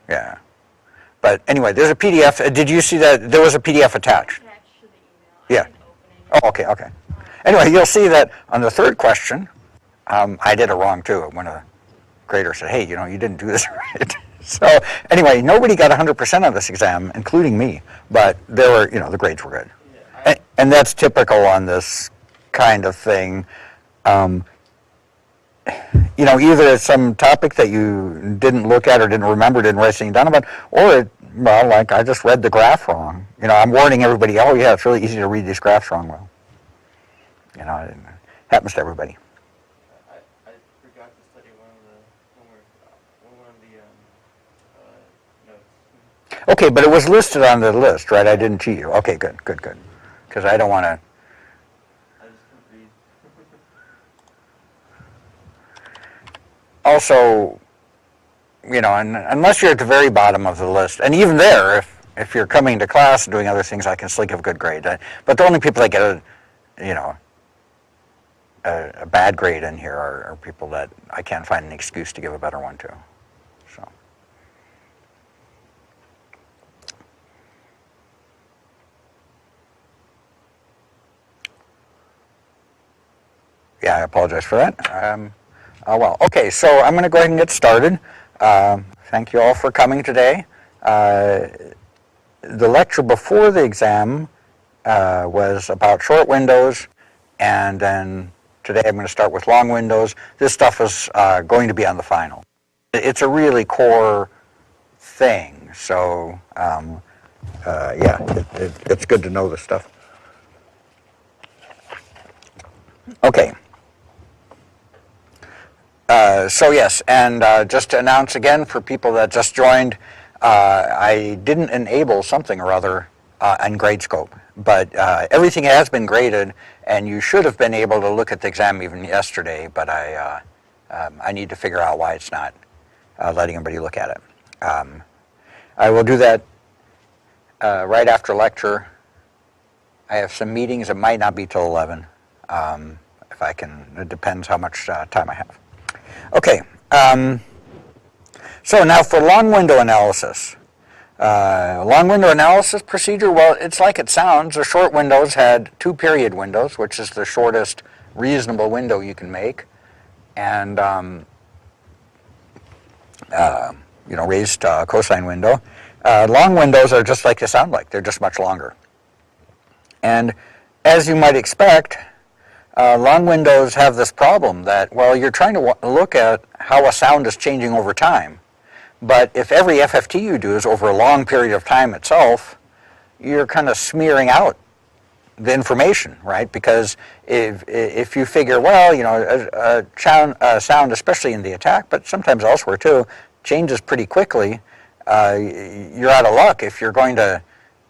Yeah. But anyway, there's a PDF. Did you see that? There was a PDF attached. Attached to the email. Yeah. Oh, okay, okay. Anyway, you'll see that on the third question, I did it wrong too. When a grader said, hey, you didn't do this right. So anyway, nobody got 100% on this exam, including me. But there were, the grades were good. Yeah, and that's typical on this kind of thing. Either it's some topic that you didn't look at or didn't remember, didn't write anything down about, or like I just read the graph wrong. I'm warning everybody, oh yeah, it's really easy to read these graphs wrong. Well, it happens to everybody. I forgot to study one of the notes. Okay, but it was listed on the list, right? I didn't cheat you. Okay, good. Because I don't want to. I just couldn't read. Also, unless you're at the very bottom of the list, and even there, if you're coming to class and doing other things, I can still give a good grade. But the only people that get a bad grade in here are people that I can't find an excuse to give a better one to. So. Yeah, I apologize for that. Okay, so I'm going to go ahead and get started. Thank you all for coming today. The lecture before the exam was about short windows, and then today I'm going to start with long windows. This stuff is going to be on the final. It's a really core thing, so it's good to know this stuff. Okay. So yes, and just to announce again for people that just joined, I didn't enable something or other on GradeScope, but everything has been graded, and you should have been able to look at the exam even yesterday, but I need to figure out why it's not letting everybody look at it. I will do that right after lecture. I have some meetings. It might not be till 11. If I can, it depends how much time I have. Okay, so now for long window analysis. Long window analysis procedure, well, it's like it sounds. The short windows had 2 period windows, which is the shortest reasonable window you can make, and raised cosine window. Long windows are just like they sound like. They're just much longer. And as you might expect, long windows have this problem that, well, you're trying to look at how a sound is changing over time. But if every FFT you do is over a long period of time itself, you're kind of smearing out the information, right? Because if you figure, well, a sound, especially in the attack, but sometimes elsewhere too, changes pretty quickly, you're out of luck if you're going to,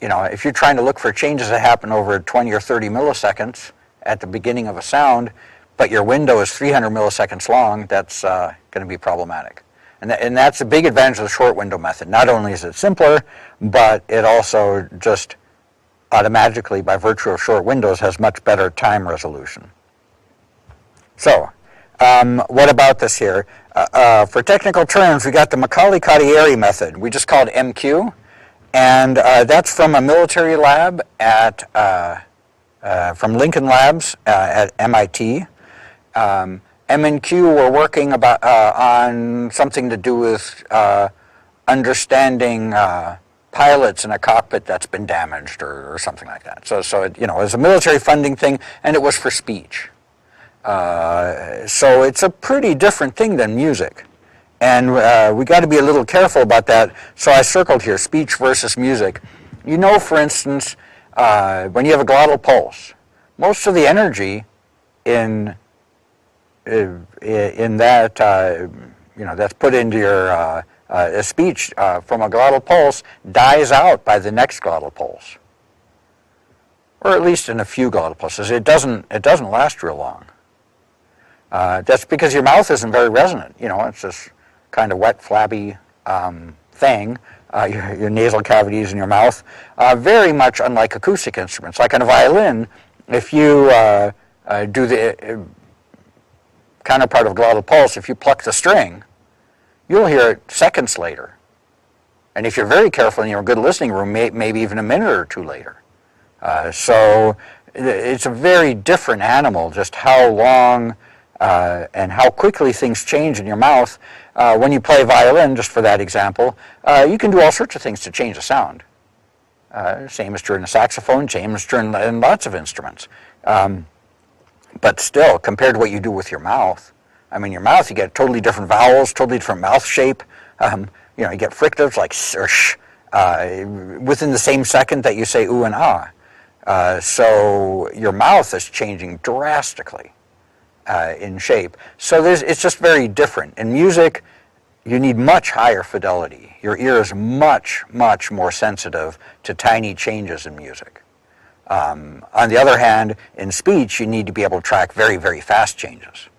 if you're trying to look for changes that happen over 20 or 30 milliseconds at the beginning of a sound, but your window is 300 milliseconds long, that's going to be problematic. And that's a big advantage of the short window method. Not only is it simpler, but it also just automatically, by virtue of short windows, has much better time resolution. So, what about this here? For technical terms, we got the McAulay-Quatieri method. We just call it MQ. And that's from a military lab from Lincoln Labs at MIT. M and Q were working on something to do with understanding pilots in a cockpit that's been damaged or something like that. So it, it was a military funding thing, and it was for speech. So it's a pretty different thing than music. And we got to be a little careful about that. So I circled here, speech versus music. For instance, when you have a glottal pulse, most of the energy in that, that's put into your speech from a glottal pulse dies out by the next glottal pulse, or at least in a few glottal pulses. It doesn't last real long. That's because your mouth isn't very resonant. It's this kind of wet, flabby thing. Your nasal cavities in your mouth, very much unlike acoustic instruments. Like on a violin, if you do the counterpart of glottal pulse, if you pluck the string, you'll hear it seconds later. And if you're very careful in your good listening room, maybe even a minute or two later. So it's a very different animal, just how long and how quickly things change in your mouth. When you play violin, just for that example, you can do all sorts of things to change the sound. Same as true in a saxophone, same as true in lots of instruments. But still, compared to what you do with your mouth, I mean, your mouth, you get totally different vowels, totally different mouth shape. You get fricatives like sh, within the same second that you say ooh and ah. So your mouth is changing drastically in shape. So it's just very different. In music, you need much higher fidelity. Your ear is much, much more sensitive to tiny changes in music. On the other hand, in speech, you need to be able to track very, very fast changes.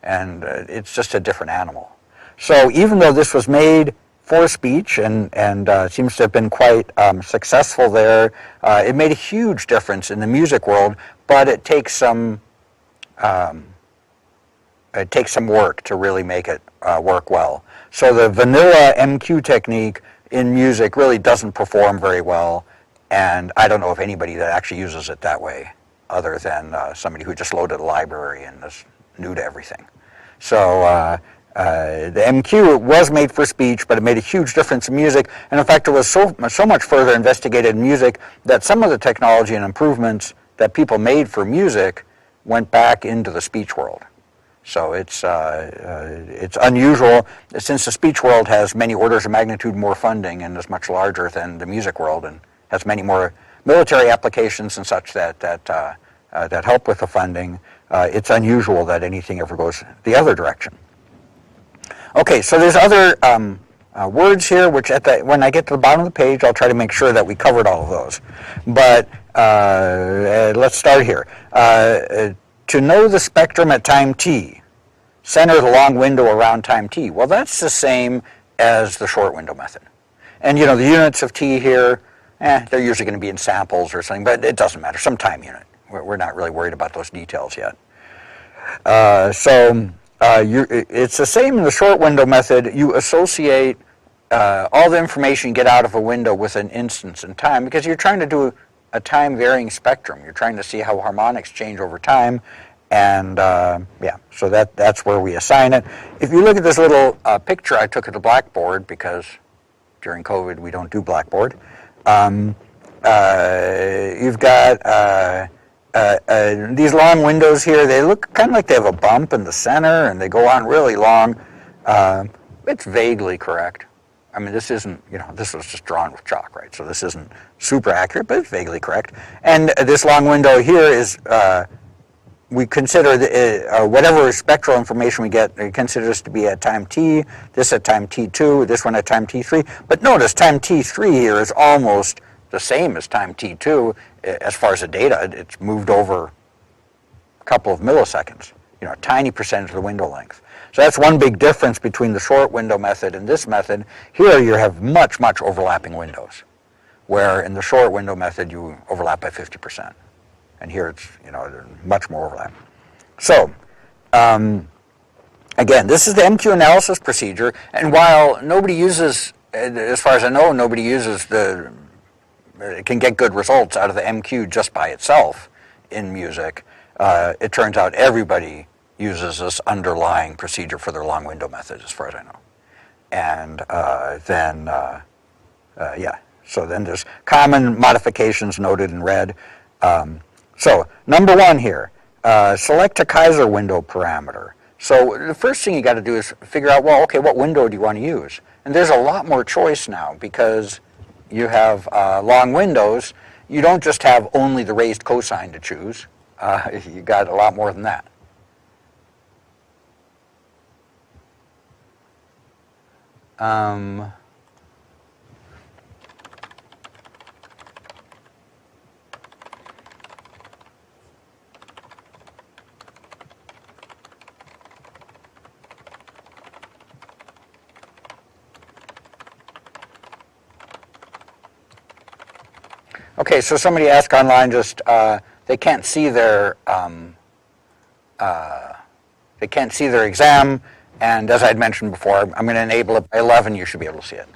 And it's just a different animal. So even though this was made for speech and seems to have been quite successful there, it made a huge difference in the music world, but it takes some work to really make it work well. So the vanilla MQ technique in music really doesn't perform very well, and I don't know of anybody that actually uses it that way, other than somebody who just loaded a library and is new to everything. So the MQ was made for speech, but it made a huge difference in music, and in fact it was so much further investigated in music that some of the technology and improvements that people made for music went back into the speech world. So it's unusual, since the speech world has many orders of magnitude more funding and is much larger than the music world and has many more military applications and such that help with the funding. It's unusual that anything ever goes the other direction. Okay, so there's other words here, which when I get to the bottom of the page, I'll try to make sure that we covered all of those. But let's start here. To know the spectrum at time t, center the long window around time t. Well, that's the same as the short window method. And the units of t here, they're usually going to be in samples or something, but it doesn't matter, some time unit. We're not really worried about those details yet. It's the same in the short window method. You associate all the information you get out of a window with an instance in time, because you're trying to do a time varying spectrum. You're trying to see how harmonics change over time, and so that's where we assign it. If you look at this little picture I took at the blackboard, because during COVID we don't do blackboard, you've got these long windows here. They look kind of like they have a bump in the center, and they go on really long. It's vaguely correct. I mean, this isn't, this was just drawn with chalk, right? So this isn't super accurate, but it's vaguely correct. And this long window here is, we consider whatever spectral information we get, we consider this to be at time t, this at time t2, this one at time t3. But notice time t3 here is almost the same as time t2 as far as the data. It's moved over a couple of milliseconds, a tiny percentage of the window length. So that's one big difference between the short window method and this method. Here you have much, much overlapping windows, where in the short window method you overlap by 50%. And here it's, there's much more overlap. So, again, this is the MQ analysis procedure, and while nobody uses, as far as I know, nobody uses can get good results out of the MQ just by itself in music, it turns out everybody uses this underlying procedure for their long window method, as far as I know. And so then there's common modifications noted in red. So number one here, select a Kaiser window parameter. So the first thing you got to do is figure out, well, okay, what window do you want to use? And there's a lot more choice now, because you have long windows. You don't just have only the raised cosine to choose. You got a lot more than that. Okay, so somebody asked online, just they can't see their exam, and as I'd mentioned before, I'm going to enable it by 11. You should be able to see it.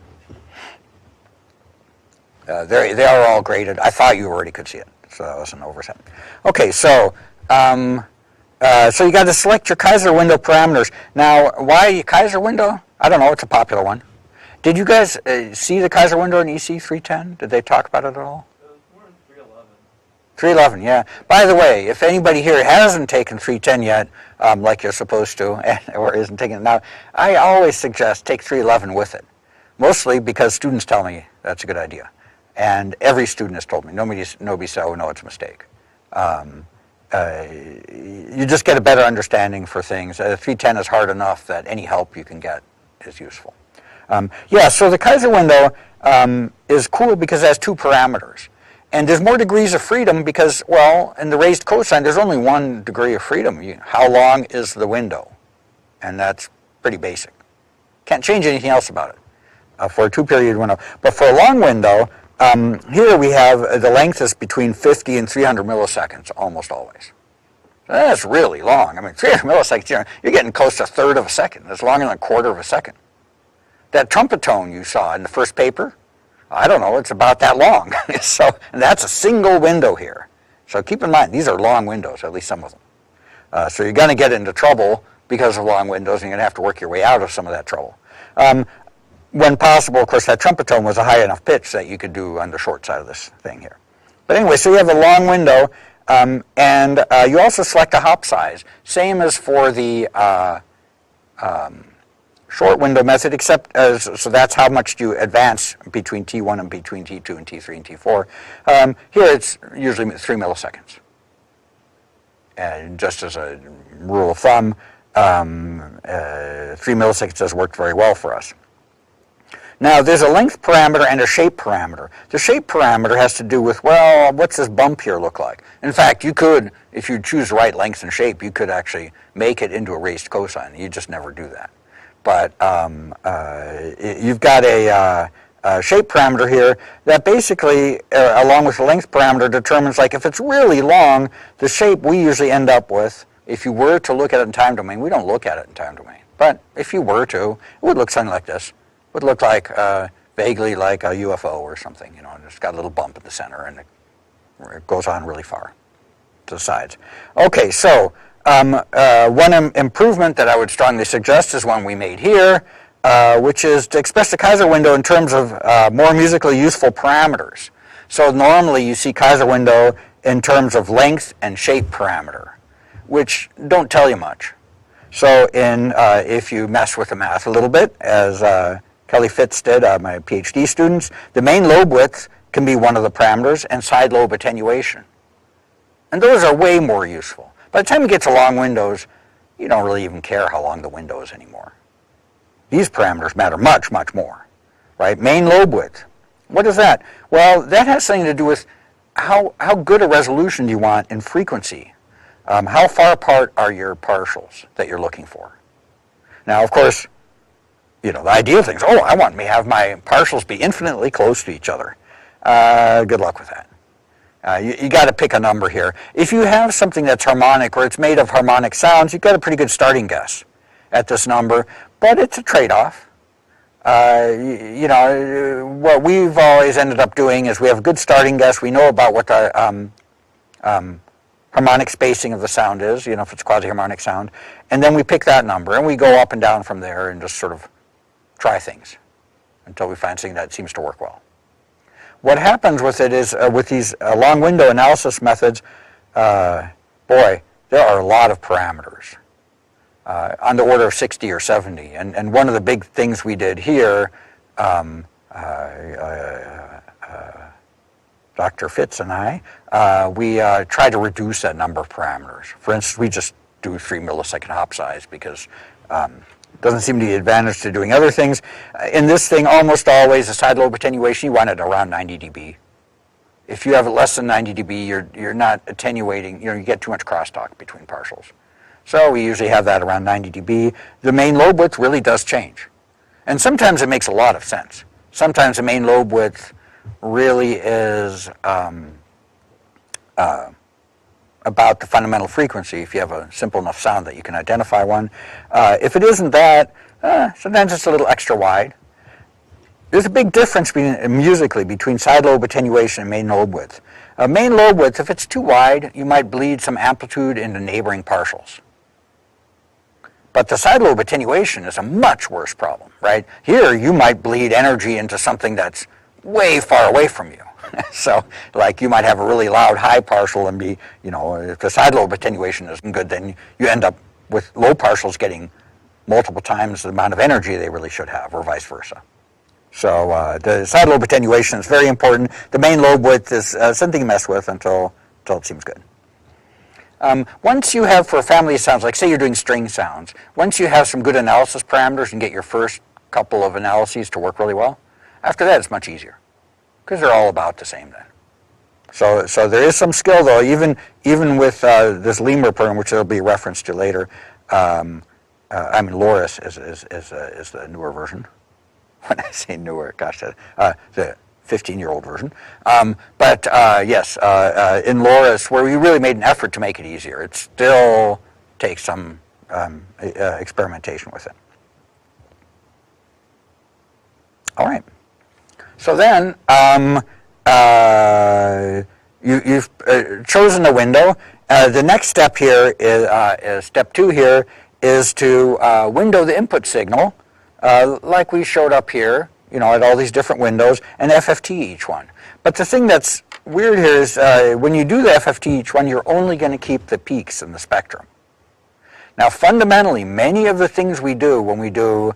They are all graded. I thought you already could see it, so that was an oversight. Okay, so so you got to select your Kaiser window parameters. Now, why Kaiser window? I don't know. It's a popular one. Did you guys see the Kaiser window in ECE402? Did they talk about it at all? It was more in 311. 311, yeah. By the way, if anybody here hasn't taken 310 yet, like you're supposed to, or isn't taking it now, I always suggest take 311 with it. Mostly because students tell me that's a good idea. And every student has told me. Nobody said, oh, no, it's a mistake. You just get a better understanding for things. 310 is hard enough that any help you can get is useful. Yeah, so the Kaiser window is cool because it has two parameters. And there's more degrees of freedom because, well, in the raised cosine, there's only one degree of freedom. How long is the window? And that's pretty basic. Can't change anything else about it for a two-period window. But for a long window, here we have the length is between 50 and 300 milliseconds almost always. That's really long. I mean, 300 milliseconds, you're getting close to a third of a second. That's longer than a quarter of a second. That trumpet tone you saw in the first paper, I don't know, it's about that long. And that's a single window here. So keep in mind, these are long windows, at least some of them. So you're going to get into trouble because of long windows, and you're going to have to work your way out of some of that trouble. When possible, of course, that trumpet tone was a high enough pitch that you could do on the short side of this thing here. But anyway, so you have a long window, and you also select a hop size, same as for the short window method, except so that's how much you advance between T1 and between T2 and T3 and T4. Here it's usually 3 milliseconds. And just as a rule of thumb, 3 milliseconds has worked very well for us. Now, there's a length parameter and a shape parameter. The shape parameter has to do with, well, what's this bump here look like? In fact, you could, if you choose the right length and shape, you could actually make it into a raised cosine. You just never do that. But you've got a shape parameter here that basically, along with the length parameter, determines, like, if it's really long, the shape we usually end up with, if you were to look at it in time domain, we don't look at it in time domain, but if you were to, it would look something like this. Would look like vaguely like a UFO or something, and it's got a little bump at the center, and it goes on really far to the sides. Okay, so one improvement that I would strongly suggest is one we made here, which is to express the Kaiser window in terms of more musically useful parameters. So normally you see Kaiser window in terms of length and shape parameter, which don't tell you much. So if you mess with the math a little bit, as Kelly Fitz did, my PhD students, the main lobe width can be one of the parameters, and side lobe attenuation. And those are way more useful. By the time you get to long windows, you don't really even care how long the window is anymore. These parameters matter much, much more, right? Main lobe width. What is that? Well, that has something to do with how good a resolution do you want in frequency. How far apart are your partials that you're looking for? Now, of course, the ideal thing is, I want to have my partials be infinitely close to each other. Good luck with that. You got to pick a number here. If you have something that's harmonic or it's made of harmonic sounds, you've got a pretty good starting guess at this number, but it's a trade-off. What we've always ended up doing is we have a good starting guess. We know about what the harmonic spacing of the sound is, if it's quasi-harmonic sound, and then we pick that number, and we go up and down from there and just sort of try things until we find something that seems to work well. What happens with it is, with these long window analysis methods, there are a lot of parameters, on the order of 60 or 70. And one of the big things we did here, Dr. Fitz and I, we try to reduce that number of parameters. For instance, we just do 3 millisecond hop size because doesn't seem to be an advantage to doing other things. In this thing, almost always, the side lobe attenuation, you want it around 90 dB. If you have it less than 90 dB, you're not attenuating, you get too much crosstalk between partials. So we usually have that around 90 dB. The main lobe width really does change. And sometimes it makes a lot of sense. Sometimes the main lobe width really is about the fundamental frequency if you have a simple enough sound that you can identify one. If it isn't that, sometimes it's a little extra wide. there's a big difference musically between side lobe attenuation and main lobe width. Main lobe width, if it's too wide, you might bleed some amplitude into neighboring partials. But the side lobe attenuation is a much worse problem, right? Here, you might bleed energy into something that's way far away from you. So, like, you might have a really loud high partial and be, if the side lobe attenuation isn't good, then you end up with low partials getting multiple times the amount of energy they really should have, or vice versa. So the side lobe attenuation is very important. The main lobe width is something to mess with until it seems good. Once you have, for a family of sounds, like say you're doing string sounds, once you have some good analysis parameters and get your first couple of analyses to work really well, after that it's much easier, because they're all about the same then. So there is some skill though, even with this Lemur program, which there'll be a reference to later. Loris is the newer version. When I say newer, gosh, the 15-year-old version. Yes, in Loris, where we really made an effort to make it easier, it still takes some experimentation with it. All right. So then you've chosen a window. The next step here is step 2 here is to window the input signal, like we showed up here, at all these different windows, and FFT each one. But the thing that's weird here is when you do the FFT each one, you're only going to keep the peaks in the spectrum. Now, fundamentally, many of the things we do when we do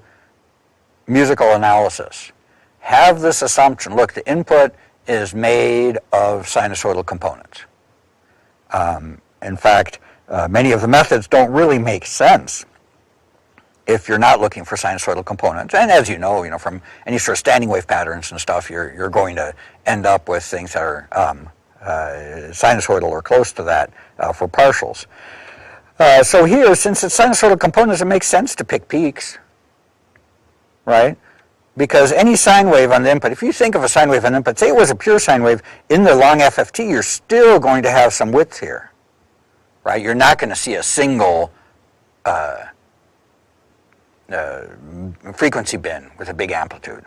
musical analysis have this assumption, look, the input is made of sinusoidal components. In fact, many of the methods don't really make sense if you're not looking for sinusoidal components. And as you know, from any sort of standing wave patterns and stuff, you're going to end up with things that are sinusoidal or close to that for partials. So here, since it's sinusoidal components, it makes sense to pick peaks, right? Because any sine wave on the input, if you think of a sine wave on the input, say it was a pure sine wave, in the long FFT, you're still going to have some width here, right? You're not going to see a single frequency bin with a big amplitude.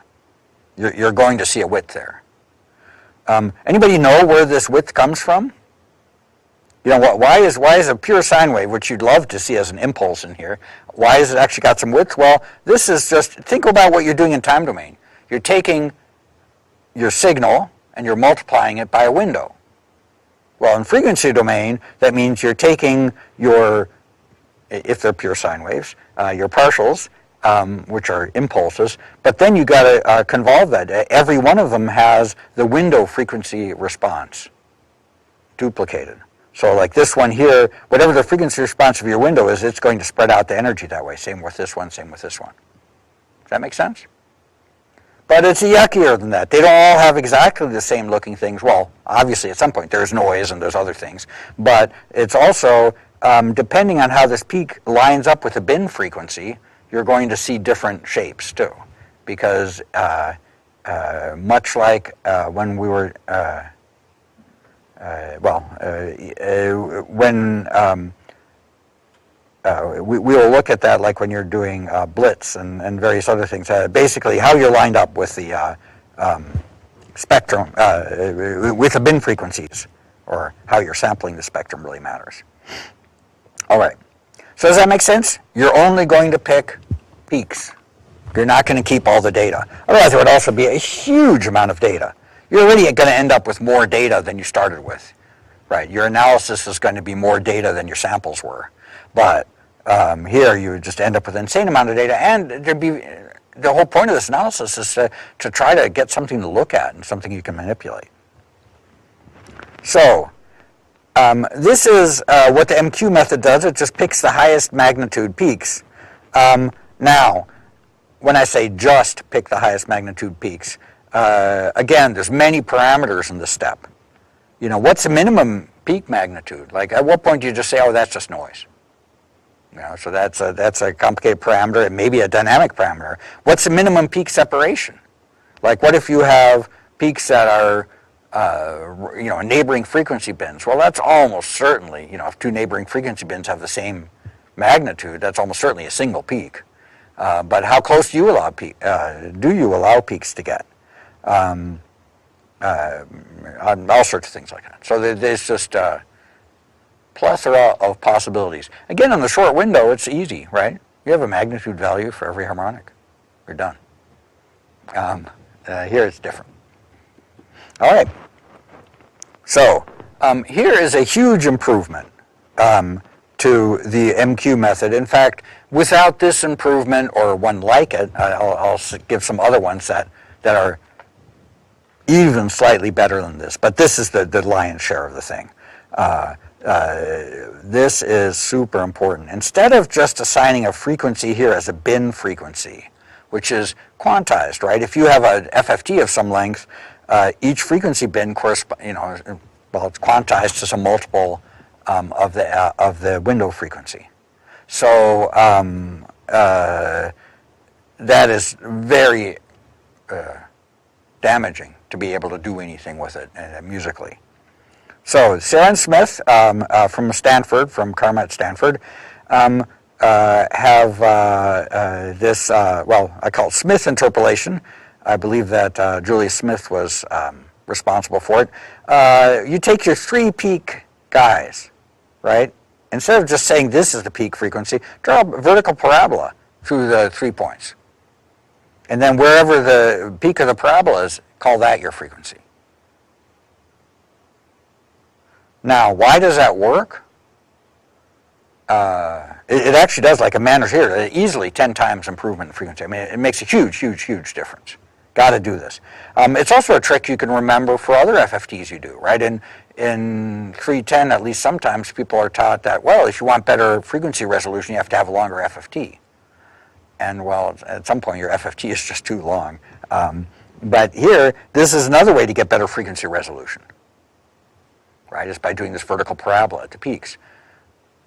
You're going to see a width there. Anybody know where this width comes from? Why is a pure sine wave, which you'd love to see as an impulse in here, why has it actually got some width? Well, this is just, think about what you're doing in time domain. You're taking your signal and you're multiplying it by a window. Well, in frequency domain, that means you're taking your, if they're pure sine waves, your partials, which are impulses, but then you got to convolve that. Every one of them has the window frequency response duplicated. So like this one here, whatever the frequency response of your window is, it's going to spread out the energy that way. Same with this one, same with this one. Does that make sense? But it's yuckier than that. They don't all have exactly the same looking things. Well, obviously at some point there's noise and there's other things. But it's also, depending on how this peak lines up with the bin frequency, you're going to see different shapes too. Because much like when we were... we will look at that like when you're doing blitz and various other things. Basically, how you're lined up with the spectrum, with the bin frequencies, or how you're sampling the spectrum really matters. All right. So does that make sense? You're only going to pick peaks. You're not going to keep all the data. Otherwise, it would also be a huge amount of data. You're already going to end up with more data than you started with, right? Your analysis is going to be more data than your samples were. But here you just end up with an insane amount of data, and the whole point of this analysis is to try to get something to look at and something you can manipulate. So this is what the MQ method does. It just picks the highest magnitude peaks. Now, when I say just pick the highest magnitude peaks, again, there's many parameters in this step. What's the minimum peak magnitude? Like, at what point do you just say, oh, that's just noise? So that's a complicated parameter. It may be a dynamic parameter. What's the minimum peak separation? Like, what if you have peaks that are, neighboring frequency bins? Well, that's almost certainly, if two neighboring frequency bins have the same magnitude, that's almost certainly a single peak. But how close do you allow peaks to get? On all sorts of things like that. So there's just a plethora of possibilities. Again, on the short window, it's easy, right? You have a magnitude value for every harmonic. You're done. Here it's different. All right. So here is a huge improvement to the MQ method. In fact, without this improvement or one like it, I'll give some other ones that are even slightly better than this. But this is the lion's share of the thing. This is super important. Instead of just assigning a frequency here as a bin frequency, which is quantized, right? If you have an FFT of some length, each frequency bin corresponds, well, it's quantized to some multiple of the window frequency. So that is very damaging to be able to do anything with it musically. So Sarah and Smith from Stanford, from Carmet Stanford, have this, well, I call it Smith interpolation. I believe that Julia Smith was responsible for it. You take your 3 peak guys, right? Instead of just saying this is the peak frequency, draw a vertical parabola through the 3 points. And then wherever the peak of the parabola is, call that your frequency. Now, why does that work? It actually does, like a Manners here, easily 10 times improvement in frequency. I mean, it makes a huge, huge, huge difference. Got to do this. It's also a trick you can remember for other FFTs you do, right? In 310, at least sometimes people are taught that, well, if you want better frequency resolution, you have to have a longer FFT. And, well, at some point your FFT is just too long. But here, this is another way to get better frequency resolution, right? Is by doing this vertical parabola at the peaks.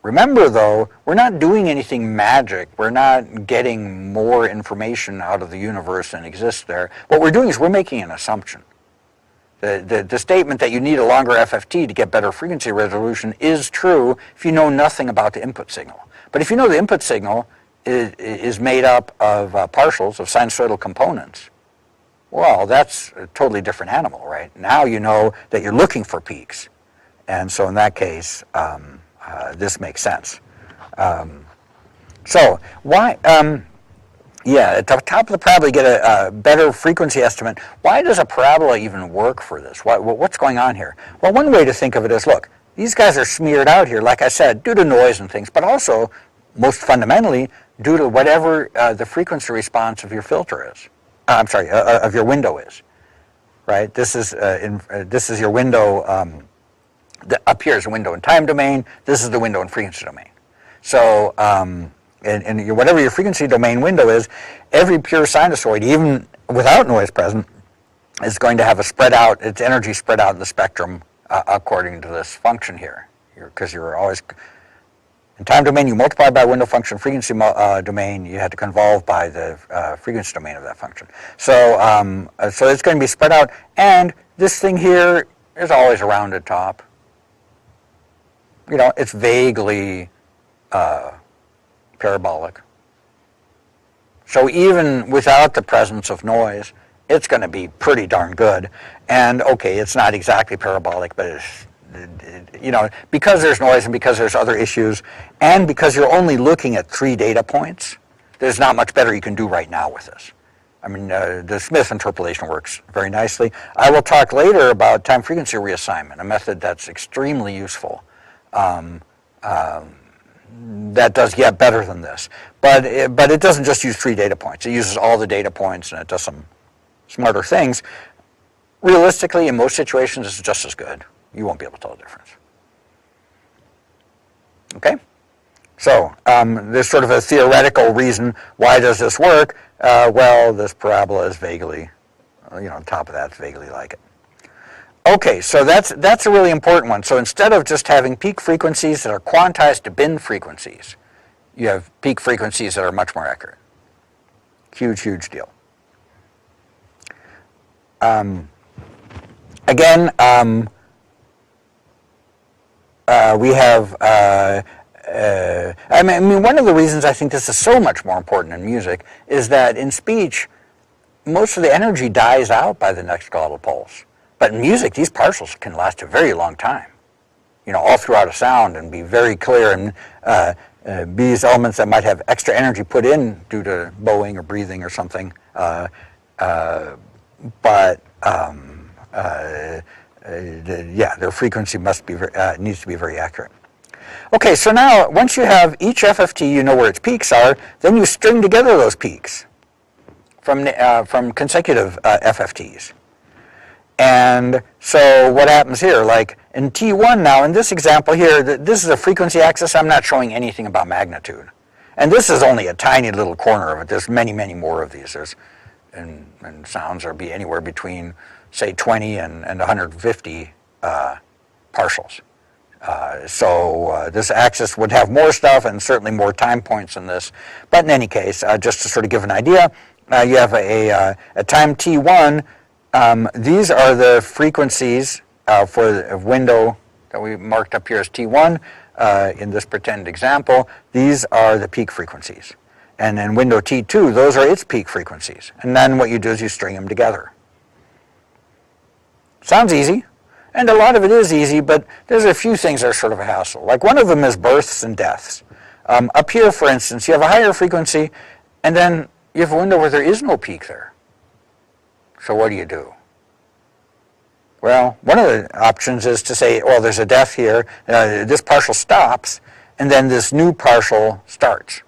Remember, though, we're not doing anything magic. We're not getting more information out of the universe than exists there. What we're doing is we're making an assumption. The statement that you need a longer FFT to get better frequency resolution is true if you know nothing about the input signal. But if you know the input signal is made up of partials, of sinusoidal components, well, that's a totally different animal, right? Now you know that you're looking for peaks. And so in that case, this makes sense. So why, yeah, at the top of the parabola you get a better frequency estimate. Why does a parabola even work for this? What's going on here? Well, one way to think of it is, look, these guys are smeared out here, like I said, due to noise and things, but also, most fundamentally, due to whatever the frequency response of your filter is. Of your window is, right? This is your window. Up here is a window in time domain. This is the window in frequency domain. So, whatever your frequency domain window is, every pure sinusoid, even without noise present, is going to have its energy spread out in the spectrum according to this function here. Because you're always in time domain, you multiply by window function. Frequency domain, you had to convolve by the frequency domain of that function. So, so it's going to be spread out, and this thing here is always a rounded top. You know, it's vaguely parabolic. So even without the presence of noise, it's going to be pretty darn good. And okay, it's not exactly parabolic, but it's, you know, because there's noise and because there's other issues, and because you're only looking at 3 data points, there's not much better you can do right now with this. I mean, the Smith interpolation works very nicely. I will talk later about time frequency reassignment, a method that's extremely useful. That does get better than this. But it doesn't just use 3 data points. It uses all the data points, and it does some smarter things. Realistically, in most situations, it's just as good. You won't be able to tell the difference. Okay? So there's sort of a theoretical reason why does this work. Well, this parabola is vaguely, on top of that, it's vaguely like it. Okay, so that's a really important one. So instead of just having peak frequencies that are quantized to bin frequencies, you have peak frequencies that are much more accurate. Huge, huge deal. Again, we have I mean, one of the reasons I think this is so much more important in music is that in speech, most of the energy dies out by the next glottal pulse. But in music, these partials can last a very long time, you know, all throughout a sound and be very clear and be these elements that might have extra energy put in due to bowing or breathing or something. Yeah, their frequency must be needs to be very accurate. Okay, so now once you have each FFT, you know where its peaks are. Then you string together those peaks from consecutive FFTs. And so what happens here? Like in T1 now, in this example here, this is a frequency axis. I'm not showing anything about magnitude. And this is only a tiny little corner of it. There's many, many more of these. And sounds are be anywhere between, say, 20 and 150 partials. So this axis would have more stuff and certainly more time points in this. But in any case, just to sort of give an idea, you have a time T1. These are the frequencies for the window that we marked up here as T1 in this pretend example. These are the peak frequencies. And in window T2, those are its peak frequencies. And then what you do is you string them together. Sounds easy. And a lot of it is easy, but there's a few things that are sort of a hassle. Like one of them is births and deaths. Up here, for instance, you have a higher frequency, and then you have a window where there is no peak there. So what do? Well, one of the options is to say, well, there's a death here, this partial stops, and then this new partial starts.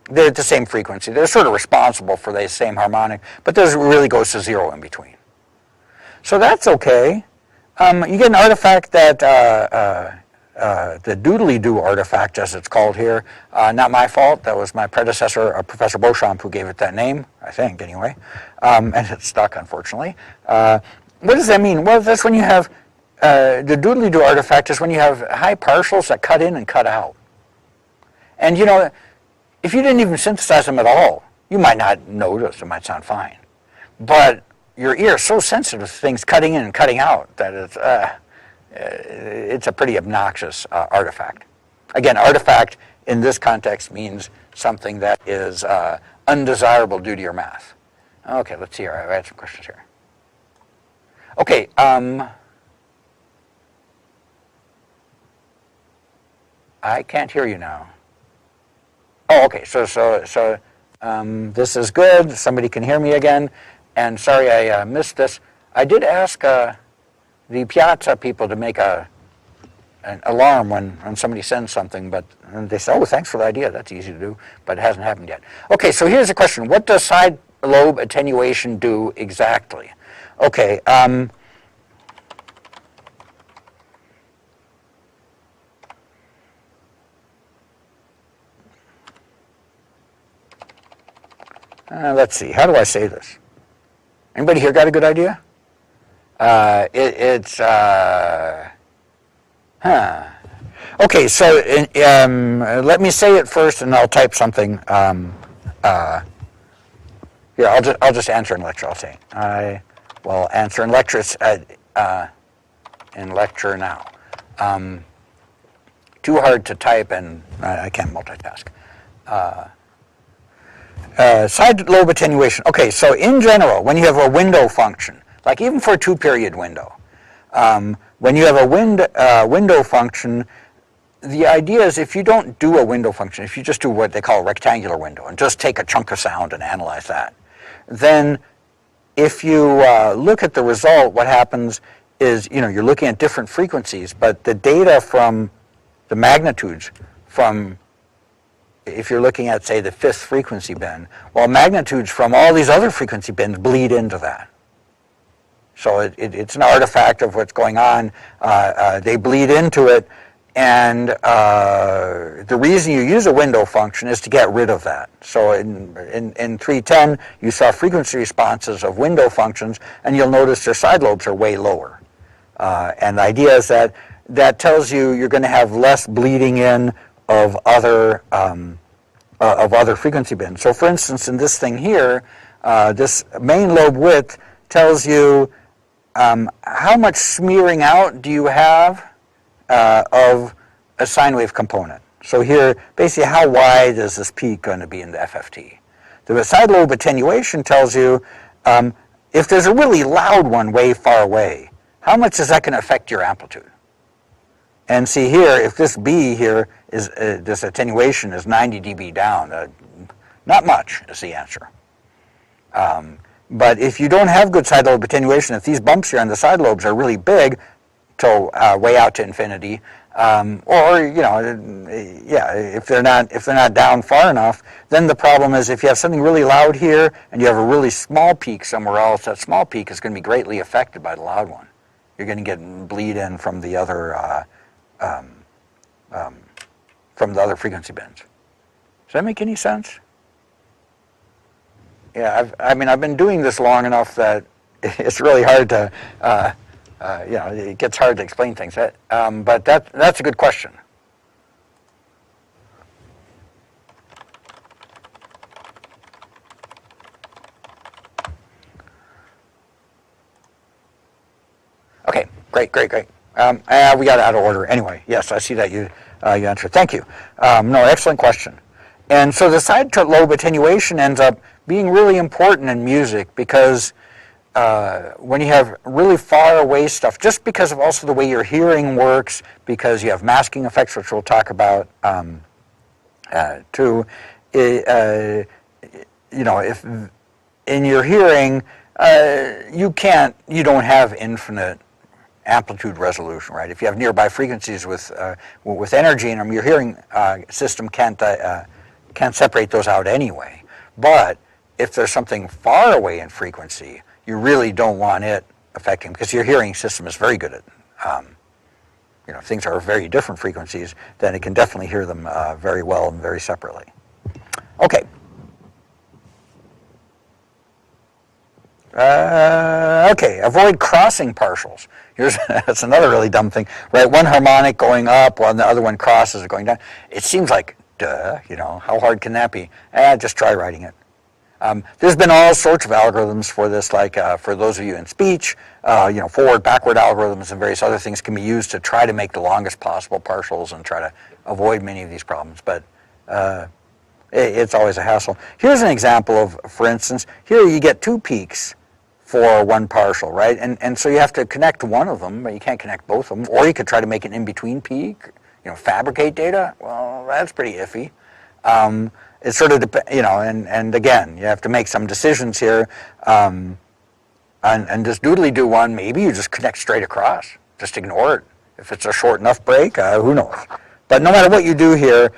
They're at the same frequency. They're sort of responsible for the same harmonic, but this really goes to zero in between. So that's okay. You get an artifact that, the doodly-doo artifact, as it's called here. Not my fault. That was my predecessor, Professor Beauchamp, who gave it that name, I think, anyway. And it's stuck, unfortunately. What does that mean? Well, that's when you have, the doodly-doo artifact is when you have high partials that cut in and cut out. And, you know, if you didn't even synthesize them at all, you might not notice. It might sound fine. But your ear is so sensitive to things cutting in and cutting out that it's a pretty obnoxious artifact. Again, artifact in this context means something that is undesirable due to your math. Okay, let's see here. I had some questions here. Okay, I can't hear you now. Oh, okay, so this is good. Somebody can hear me again. And sorry I missed this. I did ask the Piazza people to make an alarm when somebody sends something, but they said, oh, thanks for the idea. That's easy to do, but it hasn't happened yet. Okay, so here's a question. What does side lobe attenuation do exactly? Okay, let's see. How do I say this? Anybody here got a good idea? Okay, so let me say it first, and I'll type something. Here, I'll just answer in lecture. I'll say I will answer in lecture. In lecture now. Too hard to type, and I can't multitask. Side lobe attenuation. Okay, so in general, when you have a window function, like even for a 2-period window, when you have a window function, the idea is if you don't do a window function, if you just do what they call a rectangular window and just take a chunk of sound and analyze that, then if you look at the result, what happens is, you know, you're looking at different frequencies, but the data from the magnitudes from, if you're looking at, say, the 5th frequency band, well, magnitudes from all these other frequency bands bleed into that. So it's an artifact of what's going on. They bleed into it, and the reason you use a window function is to get rid of that. So in 310, you saw frequency responses of window functions, and you'll notice their side lobes are way lower. And the idea is that that tells you you're going to have less bleeding in of other frequency bands. So for instance, in this thing here, this main lobe width tells you how much smearing out do you have of a sine wave component. So here, basically, how wide is this peak going to be in the FFT? The side lobe attenuation tells you if there's a really loud one way far away, how much is that going to affect your amplitude? And see here, if this B here is, this attenuation is 90 dB down, not much is the answer. But if you don't have good side lobe attenuation, if these bumps here on the side lobes are really big, to way out to infinity, or if they're not down far enough, then the problem is if you have something really loud here and you have a really small peak somewhere else, that small peak is going to be greatly affected by the loud one. You're going to get bleed in from the other frequency bands. Does that make any sense? Yeah, I've been doing this long enough that it's really hard to, it gets hard to explain things. But that's a good question. Okay, great. We got out of order. Anyway, yes, I see that you answered. Thank you. No, excellent question. And so the side lobe attenuation ends up being really important in music because when you have really far away stuff, just because of also the way your hearing works, because you have masking effects, which we'll talk about too, if in your hearing, you don't have infinite amplitude resolution, right? If you have nearby frequencies with energy in them, your hearing system can't separate those out anyway. But if there's something far away in frequency, you really don't want it affecting, because your hearing system is very good at, if things are very different frequencies, then it can definitely hear them very well and very separately. Okay. Avoid crossing partials. That's another really dumb thing, right? One harmonic going up while the other one crosses or going down. It seems like, duh, how hard can that be? Just try writing it. There's been all sorts of algorithms for this, like for those of you in speech, forward, backward algorithms and various other things can be used to try to make the longest possible partials and try to avoid many of these problems. But it's always a hassle. Here's an example of, for instance, here you get two peaks for one partial, right? And so you have to connect one of them, but you can't connect both of them. Or you could try to make an in-between peak, fabricate data. Well, that's pretty iffy. It sort of depends, and again, you have to make some decisions here. And just doodly-do one, maybe you just connect straight across. Just ignore it. If it's a short enough break, who knows? But no matter what you do here,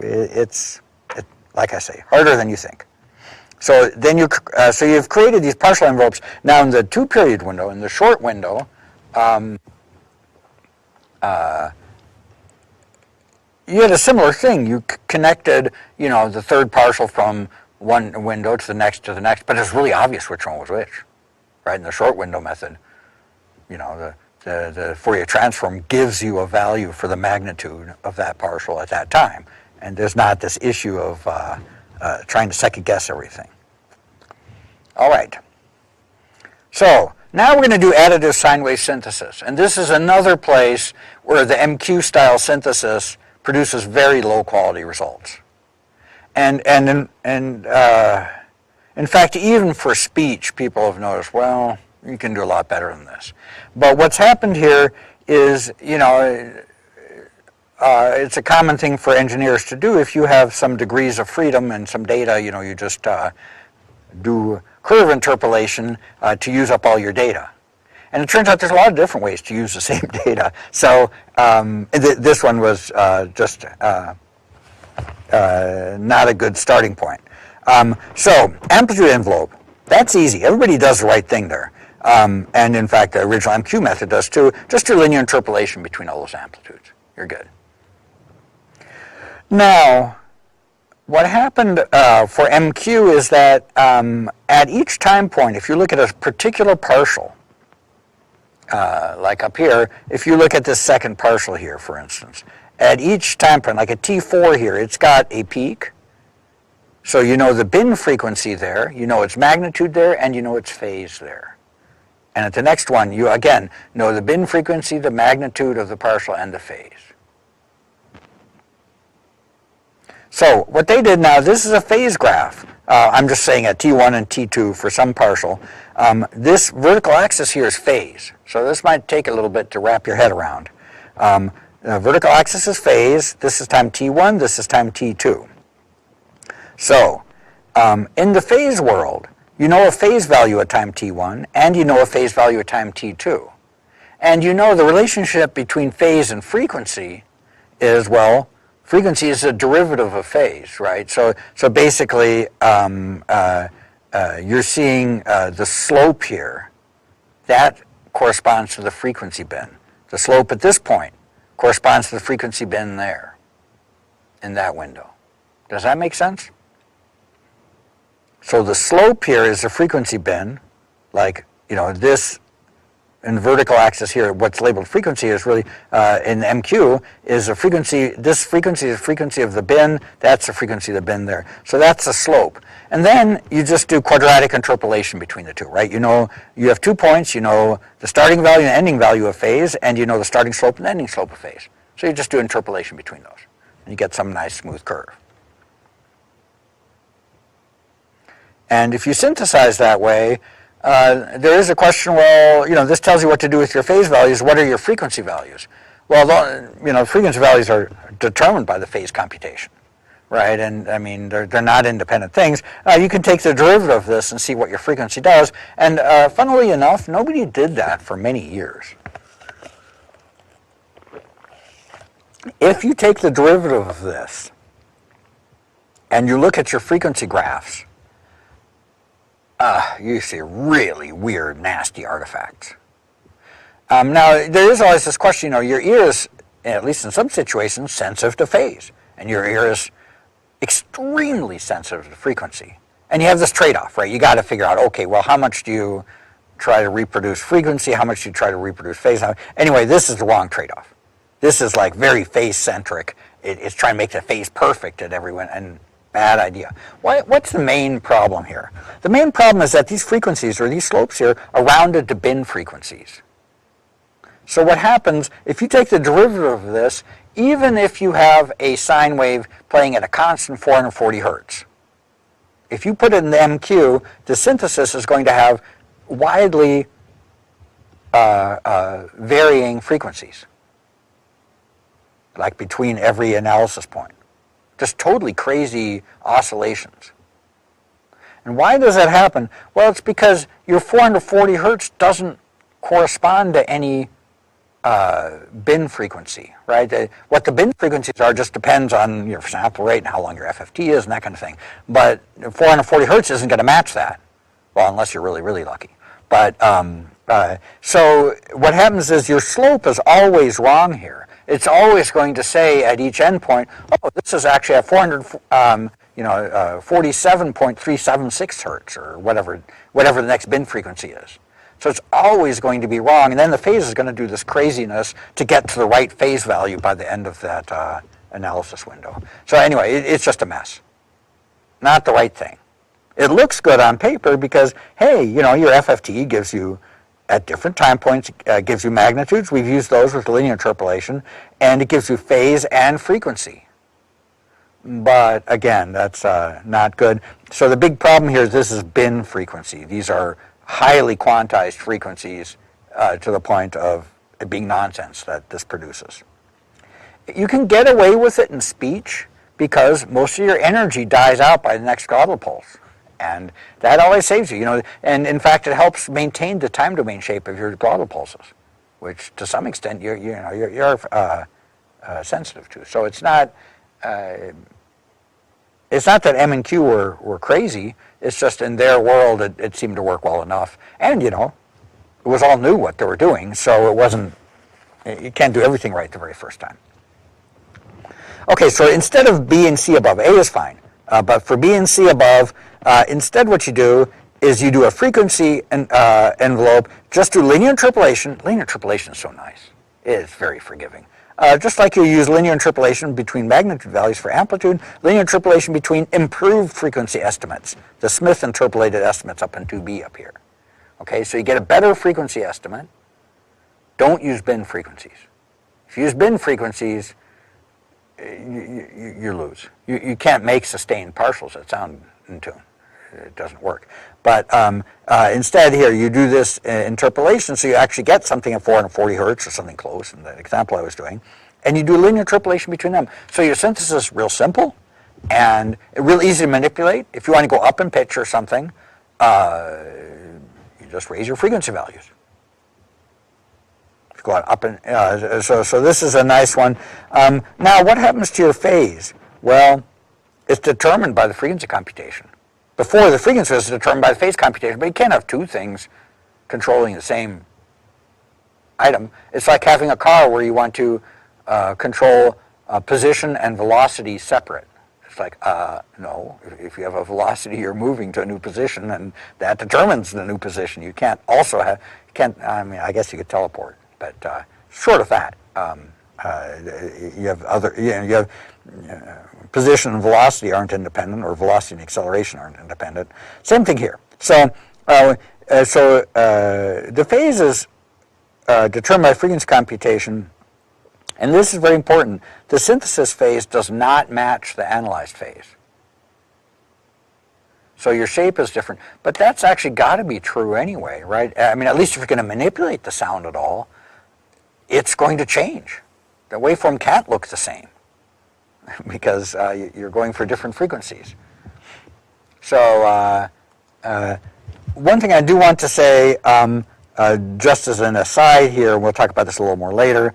it's like I say, harder than you think. So then you've created these partial envelopes. Now in the 2-period window, in the short window, you had a similar thing. You connected, the third partial from one window to the next, but it's really obvious which one was which, right? In the short window method, the Fourier transform gives you a value for the magnitude of that partial at that time. And there's not this issue of trying to second guess everything. All right. So now we're going to do additive sine wave synthesis. And this is another place where the MQ style synthesis produces very low quality results. And in fact, even for speech, people have noticed, well, you can do a lot better than this. But what's happened here is, it's a common thing for engineers to do. If you have some degrees of freedom and some data, you just do curve interpolation to use up all your data. And it turns out there's a lot of different ways to use the same data. So this one was just not a good starting point. So amplitude envelope, that's easy. Everybody does the right thing there. And in fact, the original MQ method does too. Just do linear interpolation between all those amplitudes. You're good. Now, what happened for MQ is that at each time point, if you look at a particular partial, like up here, if you look at this second partial here, for instance, at each time point, like at T4 here, it's got a peak. So you know the bin frequency there, you know its magnitude there, and you know its phase there. And at the next one, you again know the bin frequency, the magnitude of the partial, and the phase. So what they did now, this is a phase graph. I'm just saying at T1 and T2 for some partial. This vertical axis here is phase. So this might take a little bit to wrap your head around. The vertical axis is phase. This is time T1, this is time T2. So in the phase world, you know a phase value at time T1 and you know a phase value at time T2. And you know the relationship between phase and frequency is, well, frequency is a derivative of phase, right? So basically, you're seeing the slope here. That corresponds to the frequency bin. The slope at this point corresponds to the frequency bin there, in that window. Does that make sense? So the slope here is the frequency bin, like, this in the vertical axis here, what's labeled frequency is really, in MQ, is a frequency, this frequency is the frequency of the bin, that's the frequency of the bin there. So that's the slope. And then you just do quadratic interpolation between the two, right? You have 2 points, you know the starting value and ending value of phase, and you know the starting slope and ending slope of phase. So you just do interpolation between those, and you get some nice smooth curve. And if you synthesize that way, there is a question, well, this tells you what to do with your phase values. What are your frequency values? Well, frequency values are determined by the phase computation, right? And I mean, they're not independent things. You can take the derivative of this and see what your frequency does. And funnily enough, nobody did that for many years. If you take the derivative of this and you look at your frequency graphs, you see really weird, nasty artifacts. Now, there is always this question, your ear is, at least in some situations, sensitive to phase. And your ear is extremely sensitive to frequency. And you have this trade-off, right? You got to figure out, okay, well, how much do you try to reproduce frequency? How much do you try to reproduce phase? Anyway, this is the wrong trade-off. This is like very phase-centric. It's trying to make the phase perfect at everyone. And bad idea. What's the main problem here? The main problem is that these frequencies, or these slopes here, are rounded to bin frequencies. So what happens, if you take the derivative of this, even if you have a sine wave playing at a constant 440 hertz, if you put it in the MQ, the synthesis is going to have widely varying frequencies, like between every analysis point. Just totally crazy oscillations. And why does that happen? Well, it's because your 440 hertz doesn't correspond to any bin frequency, right? What the bin frequencies are just depends on your sample rate and how long your FFT is and that kind of thing. But 440 hertz isn't going to match that. Well, unless you're really, really lucky. But so what happens is your slope is always wrong here. It's always going to say at each endpoint, oh, this is actually at 47.376 hertz, or whatever the next bin frequency is. So it's always going to be wrong, and then the phase is going to do this craziness to get to the right phase value by the end of that analysis window. So anyway, it's just a mess. Not the right thing. It looks good on paper because, hey, your FFT gives you, at different time points, gives you magnitudes. We've used those with linear interpolation, and it gives you phase and frequency. But again, that's not good. So the big problem here is this is bin frequency. These are highly quantized frequencies to the point of it being nonsense that this produces. You can get away with it in speech because most of your energy dies out by the next glottal pulse. And that always saves you, and in fact it helps maintain the time domain shape of your glottal pulses, which to some extent you're sensitive to. So it's not that M and Q were crazy. It's just in their world it seemed to work well enough, and it was all new what they were doing, so it wasn't. You can't do everything right the very first time. Okay, so instead of B and C above, A is fine, but for B and C above. Instead what you do is you do a frequency envelope, just do linear interpolation. Linear interpolation is so nice. It is very forgiving. Just like you use linear interpolation between magnitude values for amplitude, linear interpolation between improved frequency estimates, the Smith interpolated estimates up in 2B up here. Okay, so you get a better frequency estimate. Don't use bin frequencies. If you use bin frequencies, you lose. You can't make sustained partials that sound in tune. It doesn't work. But instead here, you do this interpolation, so you actually get something at 440 hertz or something close in the example I was doing, and you do linear interpolation between them. So your synthesis is real simple and real easy to manipulate. If you want to go up in pitch or something, you just raise your frequency values. Go up and so this is a nice one. Now, what happens to your phase? Well, it's determined by the frequency computation. Before, the frequency is determined by the phase computation, but you can't have two things controlling the same item. It's like having a car where you want to control position and velocity separate. It's like, no, if you have a velocity, you're moving to a new position, and that determines the new position. You can't also have, I mean, I guess you could teleport, but short of that, you have other, you have position and velocity aren't independent, or velocity and acceleration aren't independent. Same thing here. So, the phase is determined by frequency computation, and this is very important. The synthesis phase does not match the analyzed phase. So your shape is different, but that's actually got to be true anyway, right? I mean, at least if you're going to manipulate the sound at all, it's going to change. The waveform can't look the same because you're going for different frequencies. So one thing I do want to say, just as an aside here, we'll talk about this a little more later,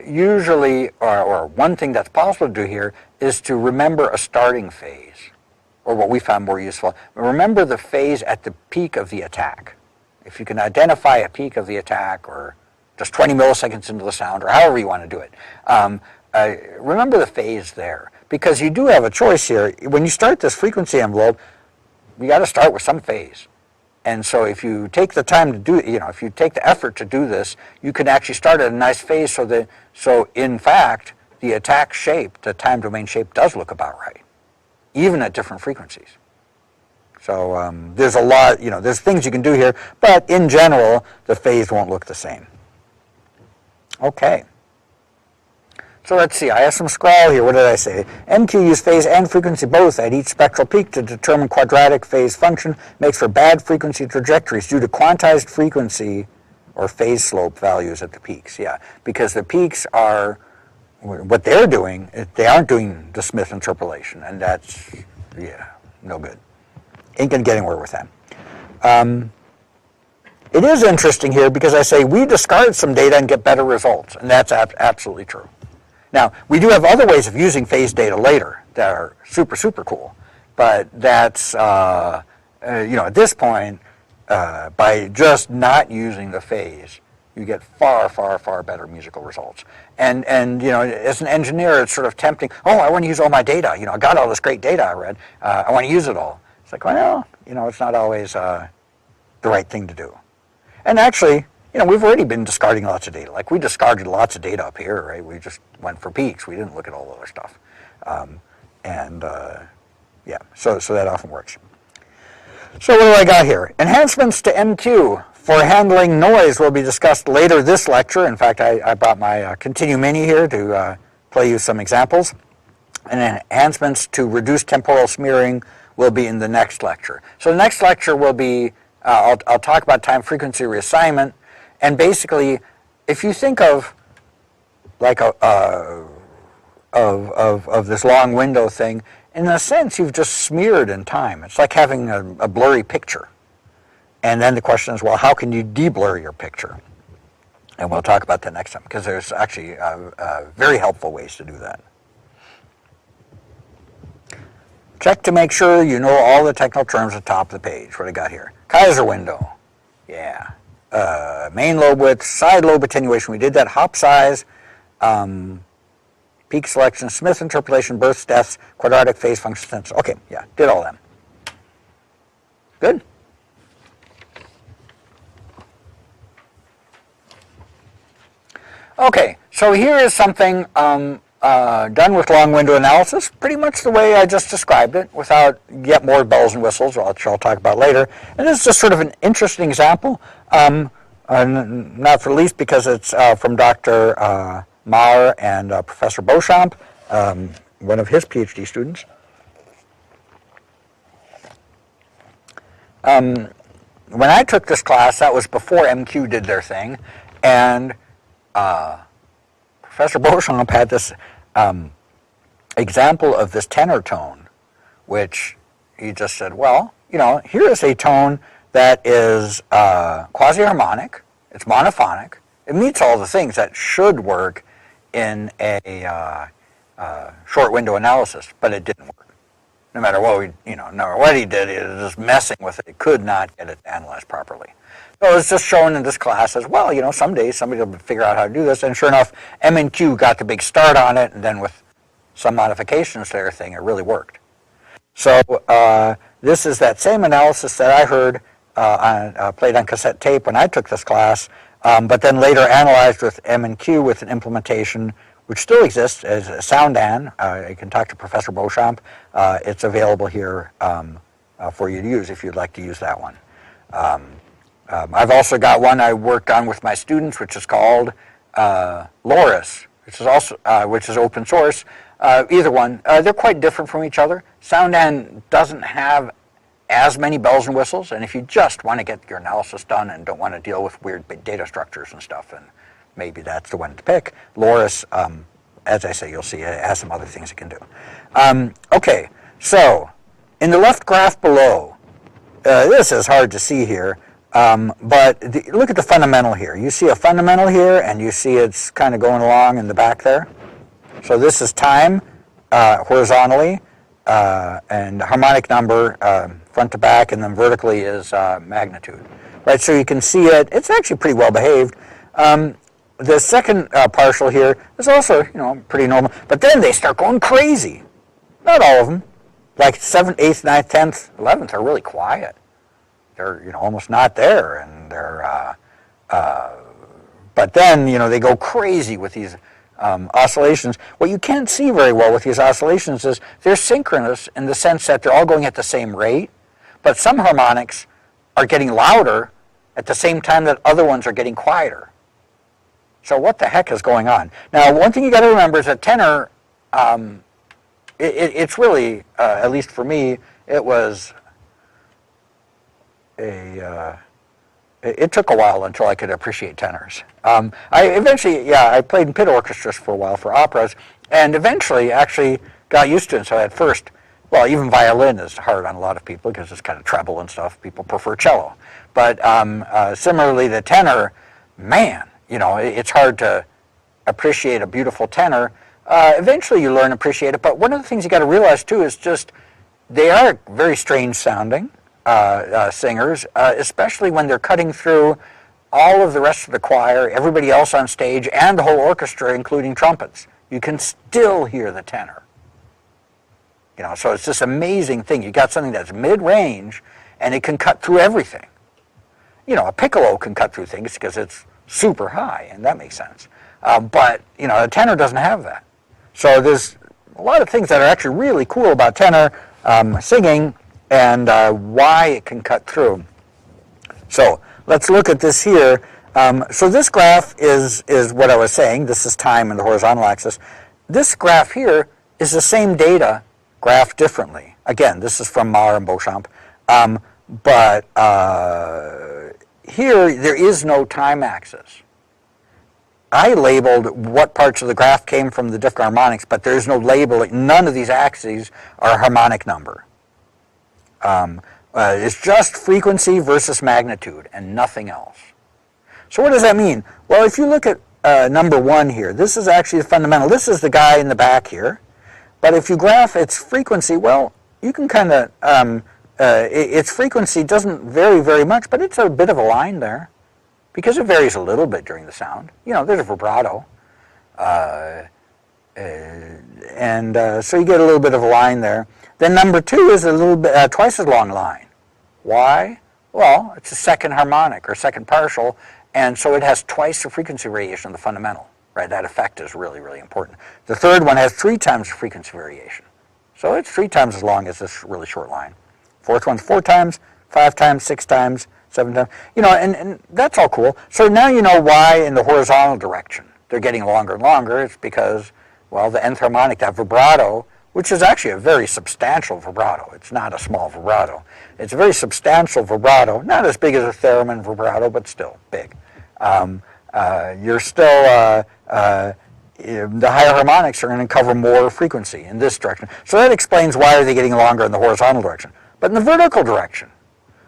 usually, or one thing that's possible to do here is to remember a starting phase, or what we found more useful. Remember the phase at the peak of the attack. If you can identify a peak of the attack, or just 20 milliseconds into the sound, or however you want to do it, remember the phase there, because you do have a choice here. When you start this frequency envelope, you got to start with some phase. And so if you take the time to do, if you take the effort to do this, you can actually start at a nice phase so in fact, the attack shape, the time domain shape does look about right, even at different frequencies. So there's a lot, there's things you can do here, but in general, the phase won't look the same. Okay. So let's see, I have some scrawl here. What did I say? MQ use phase and frequency both at each spectral peak to determine quadratic phase function, makes for bad frequency trajectories due to quantized frequency or phase slope values at the peaks. Yeah, because the peaks are, what they're doing, they aren't doing the Smith interpolation, and that's, no good. Ain't going to get anywhere with that. It is interesting here because I say we discard some data and get better results, and that's absolutely true. Now, we do have other ways of using phase data later that are super, super cool, but that's, at this point, by just not using the phase, you get far, far, far better musical results. And as an engineer, it's sort of tempting, I want to use all my data. I got all this great data I read. I want to use it all. It's like, well, it's not always the right thing to do. And actually, we've already been discarding lots of data. Like, we discarded lots of data up here, right? We just went for peaks. We didn't look at all the other stuff. So that often works. So what do I got here? Enhancements to MQ for handling noise will be discussed later this lecture. In fact, I brought my Continue Mini here to play you some examples. And enhancements to reduce temporal smearing will be in the next lecture. So the next lecture will be, I'll talk about time frequency reassignment. And basically, if you think of like of this long window thing, in a sense, you've just smeared in time. It's like having a blurry picture. And then the question is, well, how can you de-blur your picture? And we'll talk about that next time, because there's actually very helpful ways to do that. Check to make sure you know all the technical terms at the top of the page. What I got here? Kaiser window. Yeah. Main lobe width, side lobe attenuation. We did that. Hop size, peak selection, Smith interpolation, births, deaths, quadratic phase function sensor. Okay, yeah, did all them. Good. Okay, so here is something done with long window analysis, pretty much the way I just described it, without yet more bells and whistles, which I'll talk about later. And this is just sort of an interesting example, not for least because it's from Dr. Maher and Professor Beauchamp, one of his PhD students. When I took this class, that was before MQ did their thing, and Professor Beauchamp had this example of this tenor tone, which he just said, well, here is a tone that is quasi-harmonic, it's monophonic, it meets all the things that should work in a short window analysis, but it didn't work. No matter what no matter what he did, he was just messing with it. He could not get it analyzed properly. So it's just shown in this class as well. Someday somebody will figure out how to do this. And sure enough, M&Q got the big start on it, and then with some modifications to their thing, it really worked. So this is that same analysis that I heard played on cassette tape when I took this class, but then later analyzed with M&Q with an implementation which still exists as SoundAn. You can talk to Professor Beauchamp. It's available here for you to use if you'd like to use that one. I've also got one I worked on with my students, which is called Loris, which is open source. Either one, they're quite different from each other. SoundAn doesn't have as many bells and whistles, and if you just want to get your analysis done and don't want to deal with weird data structures and stuff, and maybe that's the one to pick. Loris, as I say, you'll see it has some other things it can do. Okay, so in the left graph below, this is hard to see here, but look at the fundamental here. You see a fundamental here, and you see it's kind of going along in the back there. So this is time horizontally, and harmonic number front to back, and then vertically is magnitude. Right, so you can see it. It's actually pretty well behaved. The second partial here is also, pretty normal. But then they start going crazy. Not all of them. Like 7th, 8th, 9th, 10th, 11th are really quiet. They're, almost not there. And they're, but then, they go crazy with these oscillations. What you can't see very well with these oscillations is they're synchronous in the sense that they're all going at the same rate. But some harmonics are getting louder at the same time that other ones are getting quieter. So what the heck is going on? Now, one thing you got to remember is that tenor, it's really, at least for me, it was it took a while until I could appreciate tenors. I played in pit orchestras for a while for operas, and eventually actually got used to it. So at first, well, even violin is hard on a lot of people because it's kind of treble and stuff. People prefer cello. But similarly, the tenor, man, it's hard to appreciate a beautiful tenor. Eventually you learn to appreciate it, but one of the things you got to realize too is just they are very strange sounding singers, especially when they're cutting through all of the rest of the choir, everybody else on stage, and the whole orchestra, including trumpets. You can still hear the tenor. So it's this amazing thing. You got something that's mid-range, and it can cut through everything. A piccolo can cut through things because it's super high, and that makes sense. But, a tenor doesn't have that. So there's a lot of things that are actually really cool about tenor singing and why it can cut through. So let's look at this here. So this graph is what I was saying. This is time in the horizontal axis. This graph here is the same data graphed differently. Again, this is from Maher and Beauchamp. But here, there is no time axis. I labeled what parts of the graph came from the different harmonics, but there's no label. None of these axes are harmonic number. It's just frequency versus magnitude and nothing else. So what does that mean? Well, if you look at number 1 here, this is actually the fundamental. This is the guy in the back here. But if you graph its frequency, well, you can kind of... its frequency doesn't vary very much, but it's a bit of a line there because it varies a little bit during the sound. There's a vibrato. So you get a little bit of a line there. Then number 2 is a little bit twice as long line. Why? Well, it's a second harmonic or second partial, and so it has twice the frequency variation of the fundamental. Right? That effect is really, really important. The third one has 3 times the frequency variation. So it's 3 times as long as this really short line. Fourth one's 4 times, 5 times, 6 times, 7 times. And that's all cool. So now you know why in the horizontal direction they're getting longer and longer, it's because, well, the nth harmonic, that vibrato, which is actually a very substantial vibrato. It's not a small vibrato. It's a very substantial vibrato, not as big as a theremin vibrato, but still big. You're still, the higher harmonics are going to cover more frequency in this direction. So that explains why are they getting longer in the horizontal direction. But in the vertical direction,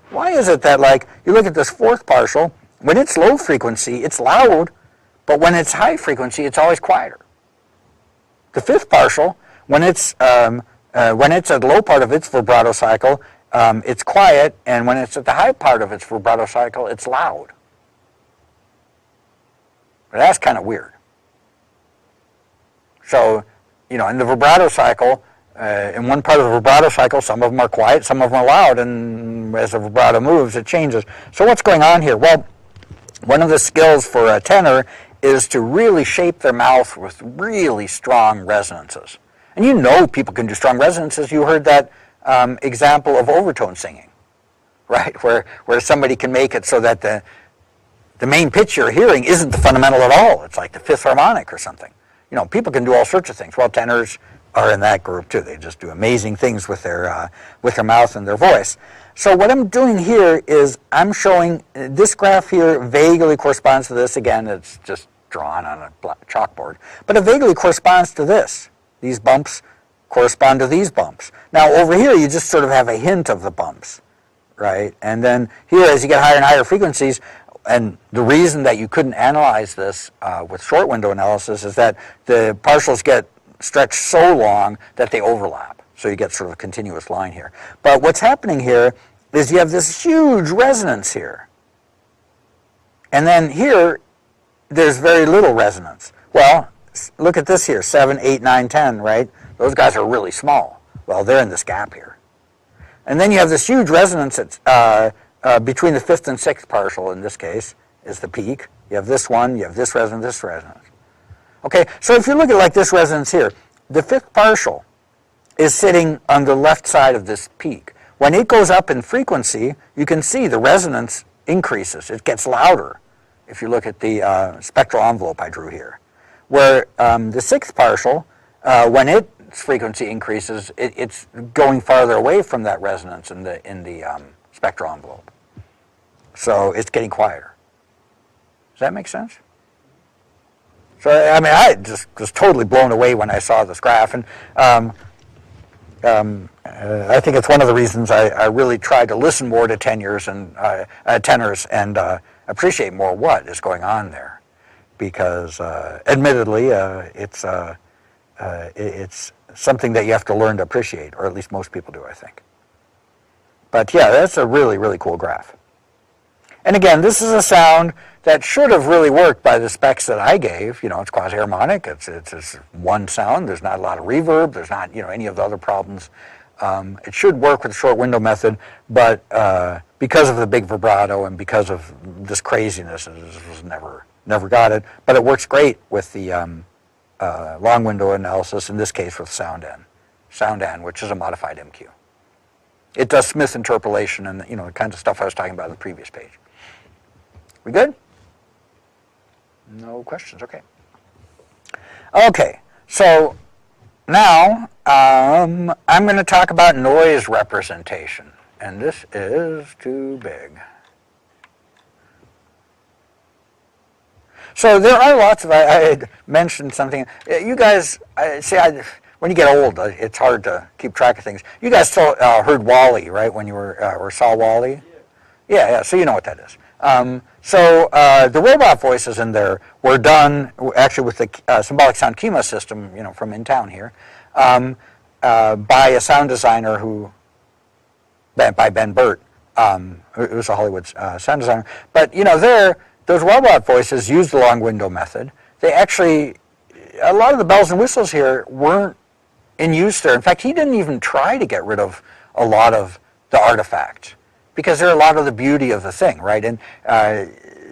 why is it that, like, you look at this fourth partial, when it's low frequency, it's loud, but when it's high frequency, it's always quieter. The fifth partial, when it's at the low part of its vibrato cycle, it's quiet, and when it's at the high part of its vibrato cycle, it's loud. But that's kind of weird. So, you know, in the vibrato cycle, in one part of the vibrato cycle, some of them are quiet, some of them are loud, and as the vibrato moves, it changes. So what's going on here? Well, one of the skills for a tenor is to really shape their mouth with really strong resonances. And you know people can do strong resonances. You heard that example of overtone singing, right? Where somebody can make it so that the main pitch you're hearing isn't the fundamental at all. It's like the fifth harmonic or something. You know, people can do all sorts of things. Well, tenors are in that group too. They just do amazing things with their mouth and their voice. So what I'm doing here is I'm showing this graph here vaguely corresponds to this. Again, it's just drawn on a chalkboard. But it vaguely corresponds to this. These bumps correspond to these bumps. Now, over here, you just sort of have a hint of the bumps, right? And then here, as you get higher and higher frequencies, and the reason that you couldn't analyze this with short window analysis is that the partials get stretched so long that they overlap. So you get sort of a continuous line here. But what's happening here is you have this huge resonance here. And then here, there's very little resonance. Well, look at this here, 7, 8, 9, 10, right? Those guys are really small. Well, they're in this gap here. And then you have this huge resonance that's between the fifth and sixth partial, in this case, is the peak. You have this one, you have this resonance, this resonance. Okay, so if you look at like this resonance here, the fifth partial is sitting on the left side of this peak. When it goes up in frequency, you can see the resonance increases. It gets louder if you look at the spectral envelope I drew here. Where the sixth partial, when its frequency increases, it's going farther away from that resonance in the spectral envelope. So it's getting quieter. Does that make sense? So, I mean, I just was totally blown away when I saw this graph. And I think it's one of the reasons I really tried to listen more to tenors and appreciate more what is going on there. Because admittedly, it's something that you have to learn to appreciate, or at least most people do, I think. But yeah, that's a really, really cool graph. And again, this is a sound that should have really worked by the specs that I gave. You know, it's quasi-harmonic. It's one sound. There's not a lot of reverb. There's not, you know, any of the other problems. It should work with the short window method, but because of the big vibrato and because of this craziness, it was never got it. But it works great with the long window analysis, in this case with sound N, which is a modified MQ. It does Smith interpolation and, you know, the kinds of stuff I was talking about on the previous page. We good? No questions? Okay. Okay, so now I'm going to talk about noise representation, and this is too big. So there are lots of, I had mentioned something, you guys, when you get old, it's hard to keep track of things. You guys still heard Wall-E, right, when you were, or saw Wall-E? Yeah, so you know what that is. So the robot voices in there were done actually with the symbolic sound Kima system, you know, from in town here, by a sound designer by Ben Burt. It was a Hollywood sound designer. But, you know, those robot voices used the long window method. They actually, a lot of the bells and whistles here weren't in use there. In fact, he didn't even try to get rid of a lot of the artifacts, because they're a lot of the beauty of the thing, right? And,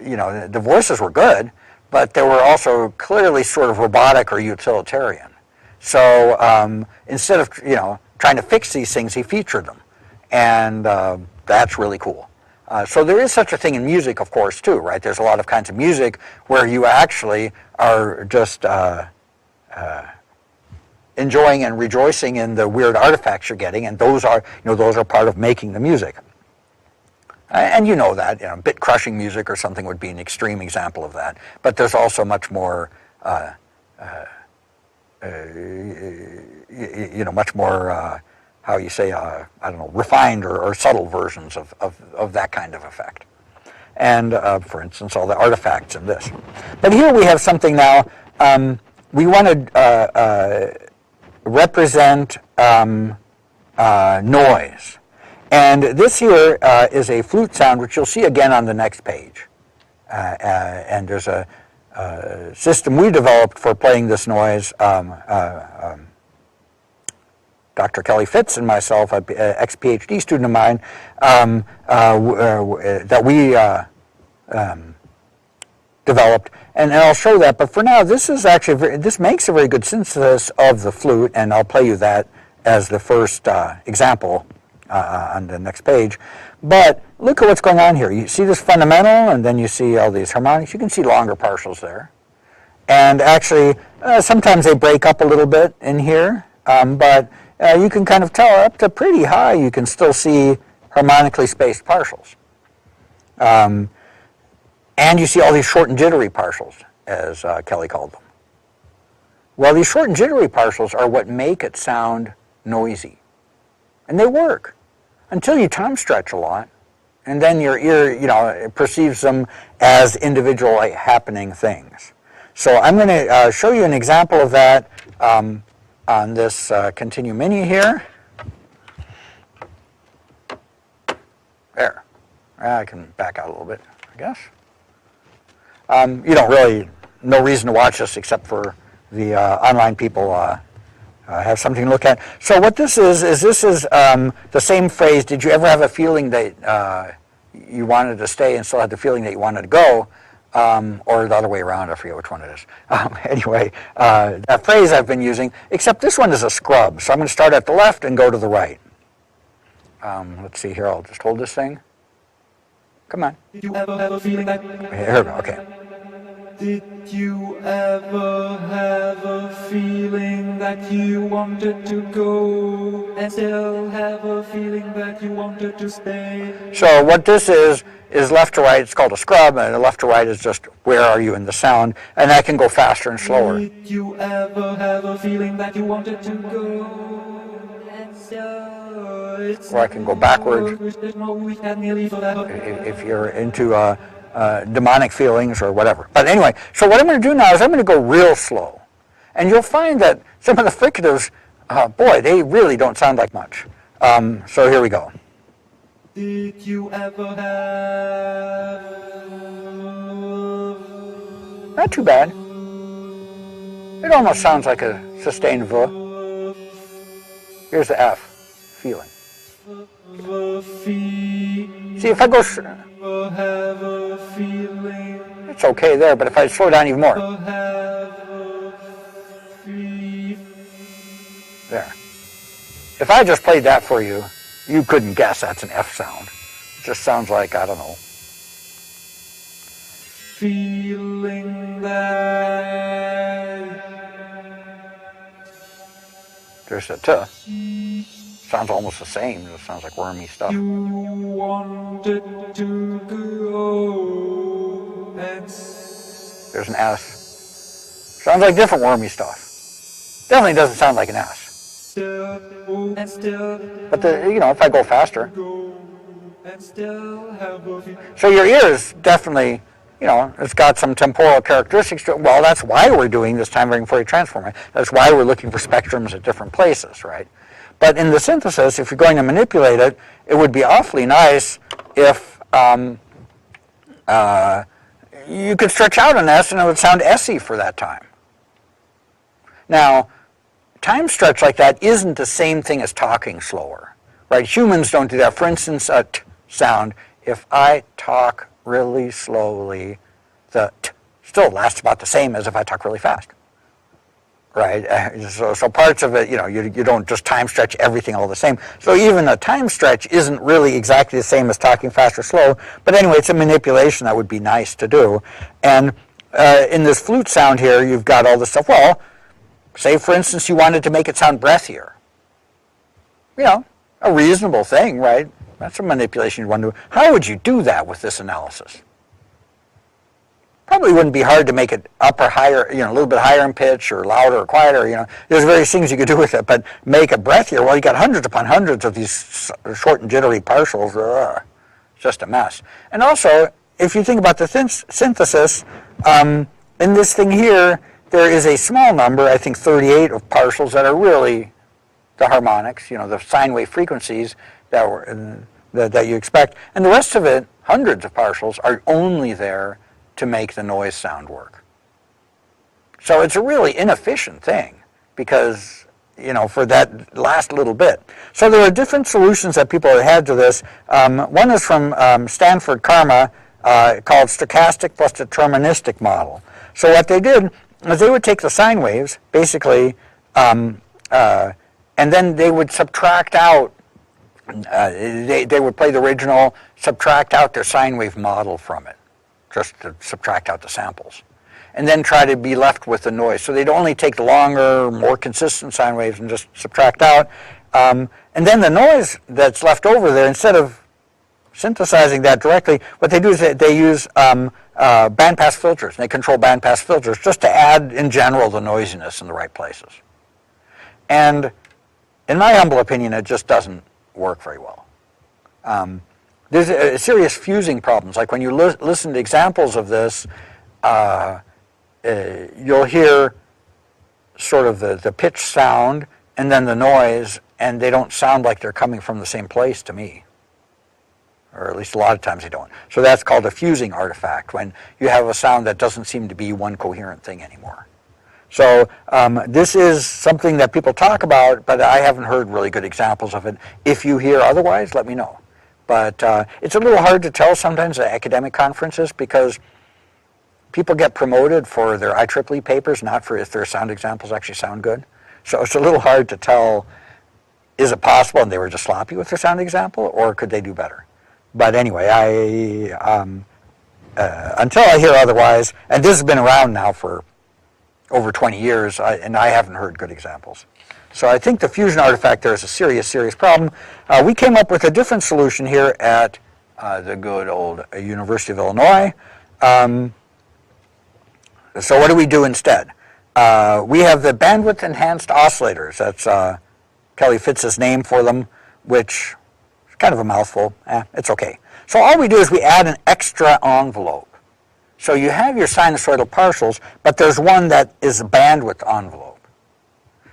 you know, the voices were good, but they were also clearly sort of robotic or utilitarian. So instead of, you know, trying to fix these things, he featured them. And that's really cool. So there is such a thing in music, of course, too, right? There's a lot of kinds of music where you actually are just enjoying and rejoicing in the weird artifacts you're getting, and those are, those are part of making the music. And you know that, bit crushing music or something would be an extreme example of that. But there's also much more, much more, how you say, I don't know, refined or subtle versions of that kind of effect. And for instance, all the artifacts in this. But here we have something now. We want to represent noise. And this here is a flute sound, which you'll see again on the next page. And there's a system we developed for playing this noise. Dr. Kelly Fitz and myself, an ex-PhD student of mine, that we developed. And I'll show that. But for now, this is actually this makes a very good synthesis of the flute, and I'll play you that as the first example on the next page. But look at what's going on here. You see this fundamental, and then you see all these harmonics. You can see longer partials there. And actually, sometimes they break up a little bit in here, but you can kind of tell up to pretty high you can still see harmonically spaced partials. And you see all these short and jittery partials, as Kelly called them. Well, these short and jittery partials are what make it sound noisy. And they work until you time stretch a lot, and then your ear, perceives them as individual happening things. So I'm going to show you an example of that on this Continue Mini here. There. I can back out a little bit, I guess. You don't really, no reason to watch this except for the online people have something to look at. So what this is the same phrase, did you ever have a feeling that you wanted to stay and still had the feeling that you wanted to go, or the other way around, I forget which one it is. Anyway, that phrase I've been using, except this one is a scrub. So I'm going to start at the left and go to the right. Let's see here, I'll just hold this thing. Come on. Did you ever have a feeling that... Here we go, okay. Did you ever have a feeling that you wanted to go and still have a feeling that you wanted to stay? So what this is left to right. It's called a scrub, and the left to right is just where are you in the sound, and that can go faster and slower. Did you ever have a feeling that you wanted to go and still... Or I can go backwards if you're into demonic feelings or whatever. But anyway, so what I'm going to do now is I'm going to go real slow. And you'll find that some of the fricatives, boy, they really don't sound like much. So here we go. Did you ever have... Not too bad. It almost sounds like a sustained V. Here's the F, feeling. See, if I go... It's okay there, but if I slow down even more. There. If I just played that for you, you couldn't guess that's an F sound. It just sounds like, I don't know. Feeling that... There's a T. Sounds almost the same. It sounds like wormy stuff. You wanted to go and... There's an S. Sounds like different wormy stuff. Definitely doesn't sound like an S. But if I go faster. So your ear is definitely, it's got some temporal characteristics to it. Well, that's why we're doing this time varying Fourier transform. That's why we're looking for spectrums at different places, right? But in the synthesis, if you're going to manipulate it, it would be awfully nice if you could stretch out an S and it would sound S-y for that time. Now, time stretch like that isn't the same thing as talking slower, right? Humans don't do that. For instance, a T sound, if I talk really slowly, the T still lasts about the same as if I talk really fast, right? So parts of it, you don't just time stretch everything all the same. So even a time stretch isn't really exactly the same as talking fast or slow. But anyway, it's a manipulation that would be nice to do. And in this flute sound here, you've got all this stuff. Well, say for instance you wanted to make it sound breathier. A reasonable thing, right? That's a manipulation you'd want to do. How would you do that with this analysis? Probably wouldn't be hard to make it up or higher, a little bit higher in pitch or louder or quieter, There's various things you could do with it, but make it breathier. Well, you got hundreds upon hundreds of these short and jittery partials. It's just a mess. And also, if you think about the synthesis, in this thing here, there is a small number, I think 38 of partials that are really the harmonics, the sine wave frequencies that you expect. And the rest of it, hundreds of partials, are only there to make the noise sound work. So it's a really inefficient thing because, for that last little bit. So there are different solutions that people have had to this. One is from Stanford Karma called stochastic plus deterministic model. So what they did is they would take the sine waves, basically, and then they would subtract out, they would play the original, subtract out their sine wave model from it, just to subtract out the samples, and then try to be left with the noise. So they'd only take the longer, more consistent sine waves and just subtract out. And then the noise that's left over there, instead of synthesizing that directly, what they do is they use bandpass filters. And they control bandpass filters just to add, in general, the noisiness in the right places. And in my humble opinion, it just doesn't work very well. There's serious fusing problems. Like when you listen to examples of this, you'll hear sort of the pitch sound and then the noise, and they don't sound like they're coming from the same place to me. Or at least a lot of times they don't. So that's called a fusing artifact, when you have a sound that doesn't seem to be one coherent thing anymore. So this is something that people talk about, but I haven't heard really good examples of it. If you hear otherwise, let me know. But it's a little hard to tell sometimes at academic conferences because people get promoted for their IEEE papers, not for if their sound examples actually sound good. So it's a little hard to tell, is it possible and they were just sloppy with their sound example, or could they do better? But anyway, until I hear otherwise, and this has been around now for over 20 years, and I haven't heard good examples. So I think the fusion artifact there is a serious, serious problem. We came up with a different solution here at the good old University of Illinois. So what do we do instead? We have the bandwidth enhanced oscillators. That's Kelly Fitz's name for them, which is kind of a mouthful. It's okay. So all we do is we add an extra envelope. So you have your sinusoidal partials, but there's one that is a bandwidth envelope.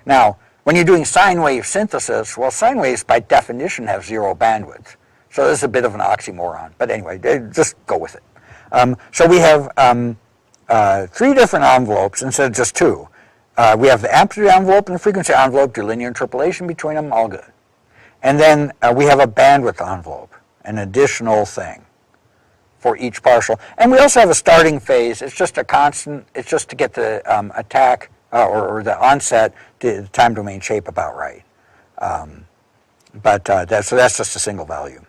Now, when you're doing sine wave synthesis, well, sine waves by definition have zero bandwidth. So this is a bit of an oxymoron. But anyway, just go with it. So we have 3 different envelopes instead of just 2. We have the amplitude envelope and the frequency envelope, do linear interpolation between them, all good. And then we have a bandwidth envelope, an additional thing for each partial. And we also have a starting phase. It's just a constant. It's just to get the attack or the onset, the time domain shape about right. So that's just a single value.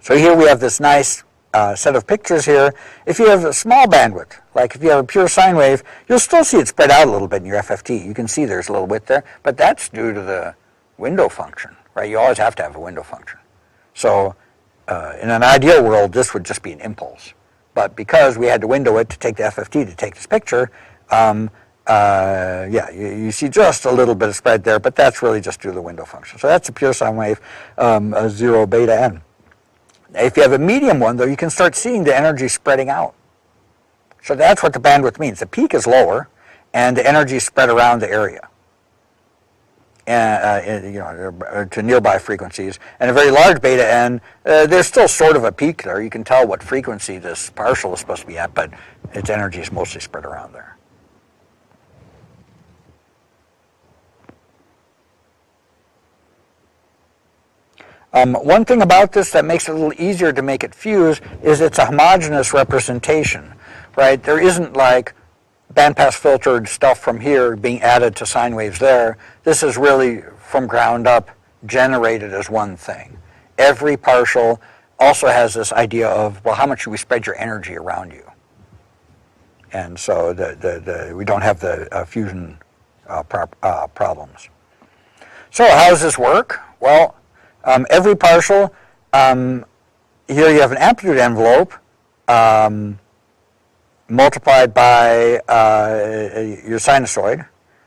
So here we have this nice set of pictures here. If you have a small bandwidth, like if you have a pure sine wave, you'll still see it spread out a little bit in your FFT. You can see there's a little width there, but that's due to the window function, right? You always have to have a window function. So in an ideal world, this would just be an impulse. But because we had to window it to take the FFT to take this picture, you see just a little bit of spread there, but that's really just due to the window function. So that's a pure sine wave, 0 beta n. If you have a medium one, though, you can start seeing the energy spreading out. So that's what the bandwidth means. The peak is lower, and the energy is spread around the area, to nearby frequencies. And a very large beta n, there's still sort of a peak there. You can tell what frequency this partial is supposed to be at, but its energy is mostly spread around there. One thing about this that makes it a little easier to make it fuse is it's a homogeneous representation, right? There isn't like bandpass filtered stuff from here being added to sine waves there. This is really from ground up generated as one thing. Every partial also has this idea of, well, how much should we spread your energy around you? And so we don't have the fusion problems. So how does this work? Well, every partial, here you have an amplitude envelope multiplied by your sinusoid,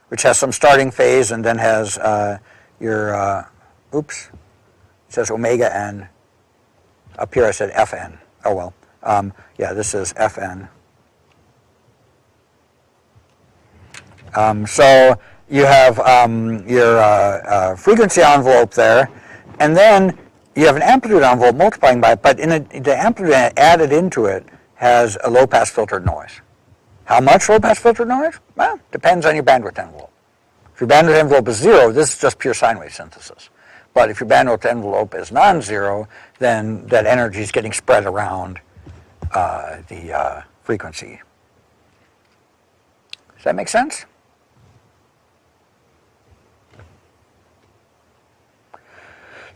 which has some starting phase and then has your, it says omega n. Up here I said Fn. Oh well. Yeah, this is Fn. So you have your frequency envelope there, and then you have an amplitude envelope multiplying by it, but the amplitude added into it has a low-pass filtered noise. How much low-pass filtered noise? Well, depends on your bandwidth envelope. If your bandwidth envelope is 0, this is just pure sine wave synthesis. But if your bandwidth envelope is non-zero, then that energy is getting spread around the frequency. Does that make sense?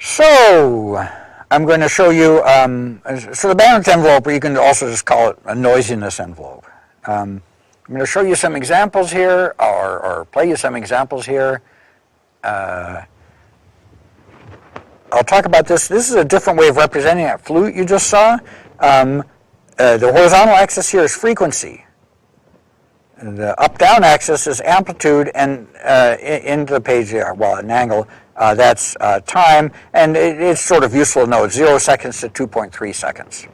So I'm going to show you, so the bandwidth envelope, or you can also just call it a noisiness envelope. I'm going to show you some examples here, or play you some examples here. I'll talk about this. This is a different way of representing that flute you just saw. The horizontal axis here is frequency. The up-down axis is amplitude, and into the page here, well, at an angle, that's time, and it's sort of useful to know. It's 0 seconds to 2.3 seconds.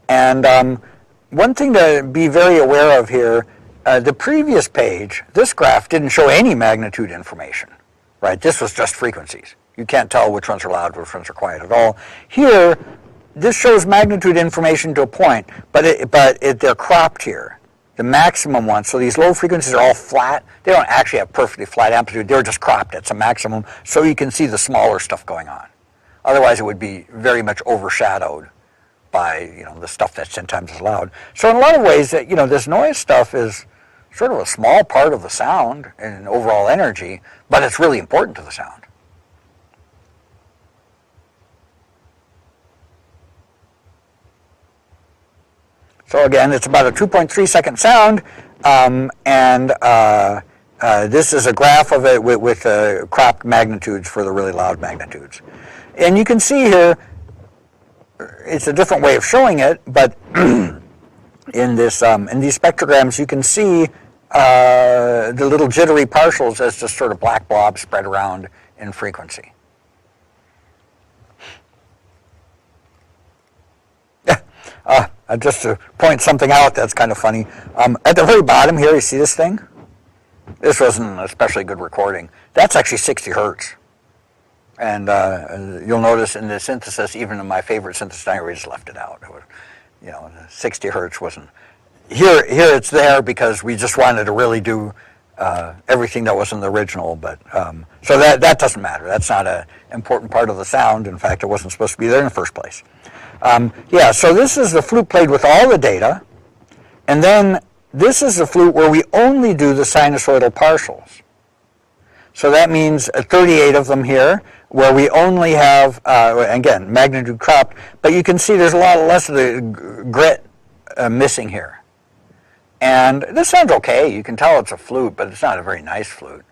And one thing to be very aware of here, the previous page, this graph didn't show any magnitude information, right? This was just frequencies. You can't tell which ones are loud, which ones are quiet at all. Here, this shows magnitude information to a point, but they're cropped here, the maximum ones. So these low frequencies are all flat. They don't actually have perfectly flat amplitude. They're just cropped at some maximum, so you can see the smaller stuff going on. Otherwise, it would be very much overshadowed by the stuff that's 10 times as loud. So in a lot of ways, this noise stuff is sort of a small part of the sound and overall energy, but it's really important to the sound. So again, it's about a 2.3 second sound, and this is a graph of it with cropped magnitudes for the really loud magnitudes. And you can see here, it's a different way of showing it, but in these spectrograms, you can see the little jittery partials as just sort of black blobs spread around in frequency. Just to point something out that's kind of funny. At the very bottom here, you see this thing? This wasn't an especially good recording. That's actually 60 hertz. And you'll notice in the synthesis, even in my favorite synthesizer, we just left it out. It was, 60 hertz wasn't. Here it's there because we just wanted to really do everything that was in the original. But so that doesn't matter. That's not an important part of the sound. In fact, it wasn't supposed to be there in the first place. So this is the flute played with all the data, and then this is the flute where we only do the sinusoidal partials. So that means 38 of them here, where we only have, again, magnitude cropped, but you can see there's a lot less of the grit missing here. And this sounds okay. You can tell it's a flute, but it's not a very nice flute.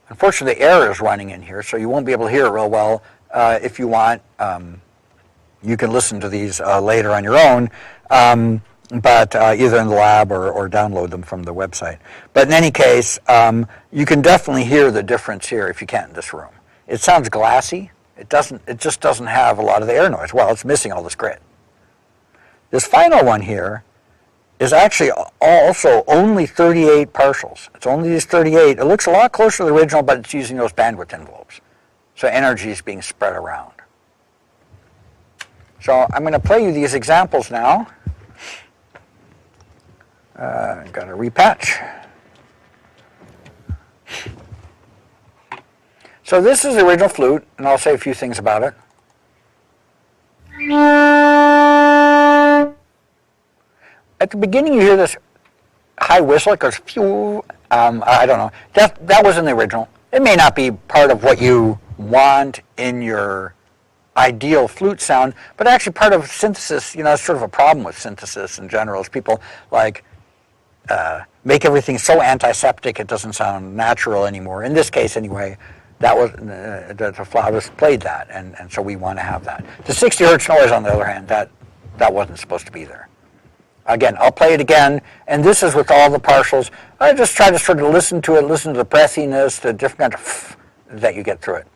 Unfortunately, air is running in here, so you won't be able to hear it real well. If you want, you can listen to these later on your own, but either in the lab or download them from the website. But in any case, you can definitely hear the difference here if you can't in this room. It sounds glassy. It just doesn't have a lot of the air noise. Well, it's missing all this grit. This final one here is actually also only 38 partials. It's only these 38. It looks a lot closer to the original, but it's using those bandwidth envelopes. So energy is being spread around. So I'm going to play you these examples now. Got to repatch. So this is the original flute, and I'll say a few things about it. at the beginning you hear this high whistle, it goes phew. I don't know. That wasn't the original. It may not be part of what you want in your ideal flute sound, but actually part of synthesis. It's sort of a problem with synthesis in general is people like make everything so antiseptic it doesn't sound natural anymore. In this case, anyway, that was the flautist played that, and so we want to have that. The 60 hertz noise, on the other hand, that wasn't supposed to be there. Again, I'll play it again, and this is with all the partials. I just try to sort of listen to it, listen to the breathiness, the different kind of that you get through it.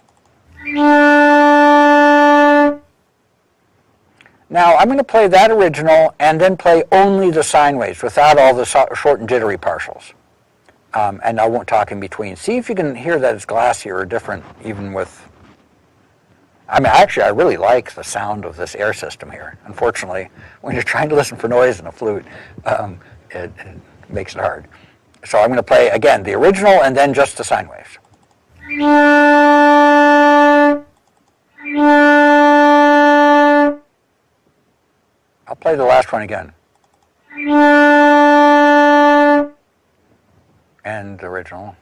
Now, I'm going to play that original and then play only the sine waves without all the short and jittery partials. And I won't talk in between. See if you can hear that it's glassier or different, even with... actually, I really like the sound of this air system here. Unfortunately, when you're trying to listen for noise in a flute, it makes it hard. So I'm going to play, again, the original and then just the sine waves. I'll play the last one again. And the original.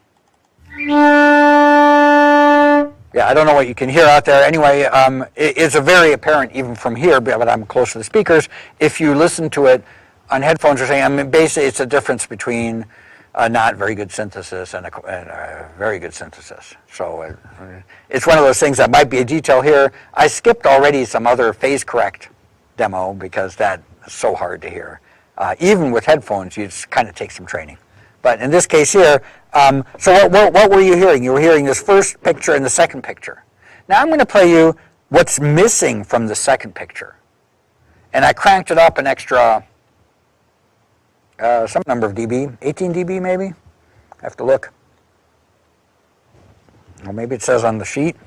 Yeah, I don't know what you can hear out there. Anyway, it's a very apparent even from here, but I'm close to the speakers. If you listen to it on headphones or saying, basically it's a difference between a not very good synthesis and a very good synthesis. So it's one of those things that might be a detail here. I skipped already some other phase correct demo because that is so hard to hear. Even with headphones, you just kind of take some training. But in this case here, so what were you hearing? You were hearing this first picture and the second picture. Now I'm going to play you what's missing from the second picture. And I cranked it up an extra, some number of dB, 18 dB maybe? I have to look. Or maybe it says on the sheet.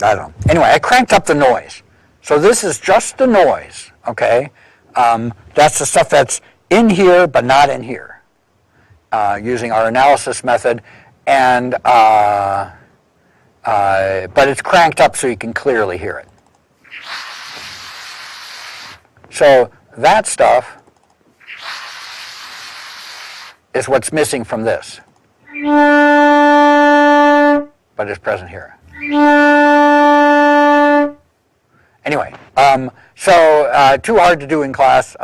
I don't know. Anyway, I cranked up the noise. So this is just the noise, okay? That's the stuff that's in here but not in here, using our analysis method, and but it's cranked up so you can clearly hear it. So that stuff is what's missing from this, but it's present here. Anyway, so too hard to do in class,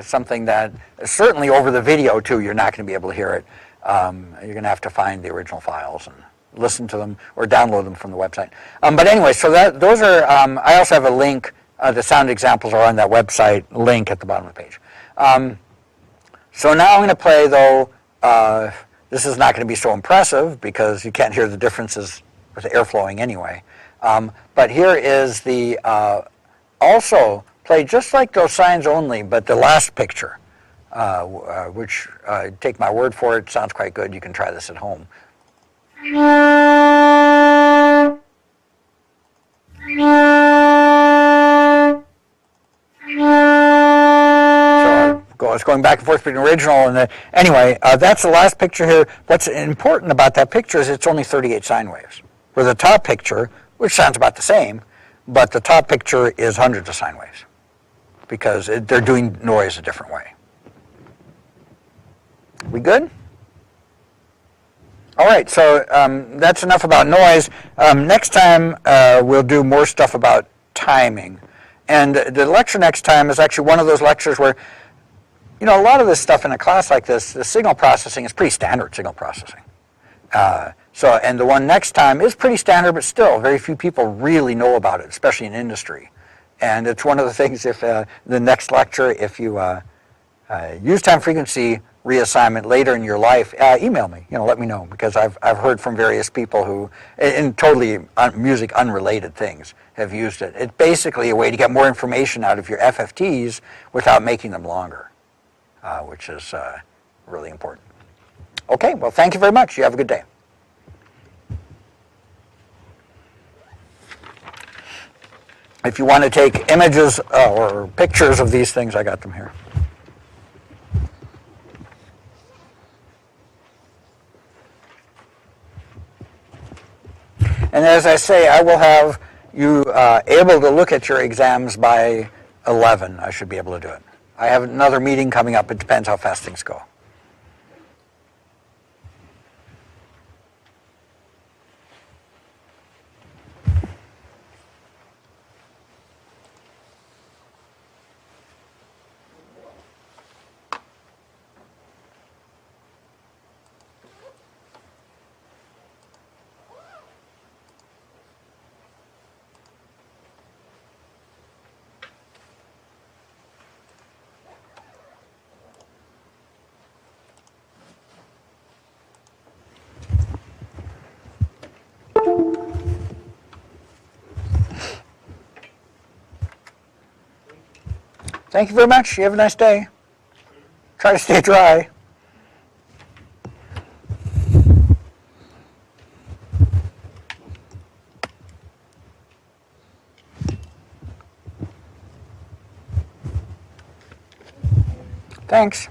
something that certainly over the video too, you're not going to be able to hear it. You're going to have to find the original files and listen to them or download them from the website. But anyway, so those are, I also have a link, the sound examples are on that website link at the bottom of the page. So now I'm going to play though, this is not going to be so impressive because you can't hear the differences with the air flowing anyway. But here is the, also played just like those signs only, but the last picture, which, take my word for it, sounds quite good. You can try this at home. So I was going back and forth between original and anyway, that's the last picture here. What's important about that picture is it's only 38 sine waves. Where the top picture, which sounds about the same, but the top picture is hundreds of sine waves because they're doing noise a different way. We good? All right, so that's enough about noise. Next time we'll do more stuff about timing. And the lecture next time is actually one of those lectures where, a lot of this stuff in a class like this, the signal processing is pretty standard signal processing. And the one next time is pretty standard, but still, very few people really know about it, especially in industry. And it's one of the things, if the next lecture, if you use time frequency reassignment later in your life, email me, let me know, because I've heard from various people who, in totally music unrelated things, have used it. It's basically a way to get more information out of your FFTs without making them longer, which is really important. Okay, well, thank you very much. You have a good day. If you want to take images or pictures of these things, I got them here. And as I say, I will have you able to look at your exams by 11, I should be able to do it. I have another meeting coming up. It depends how fast things go. Thank you very much. You have a nice day. Try to stay dry. Thanks.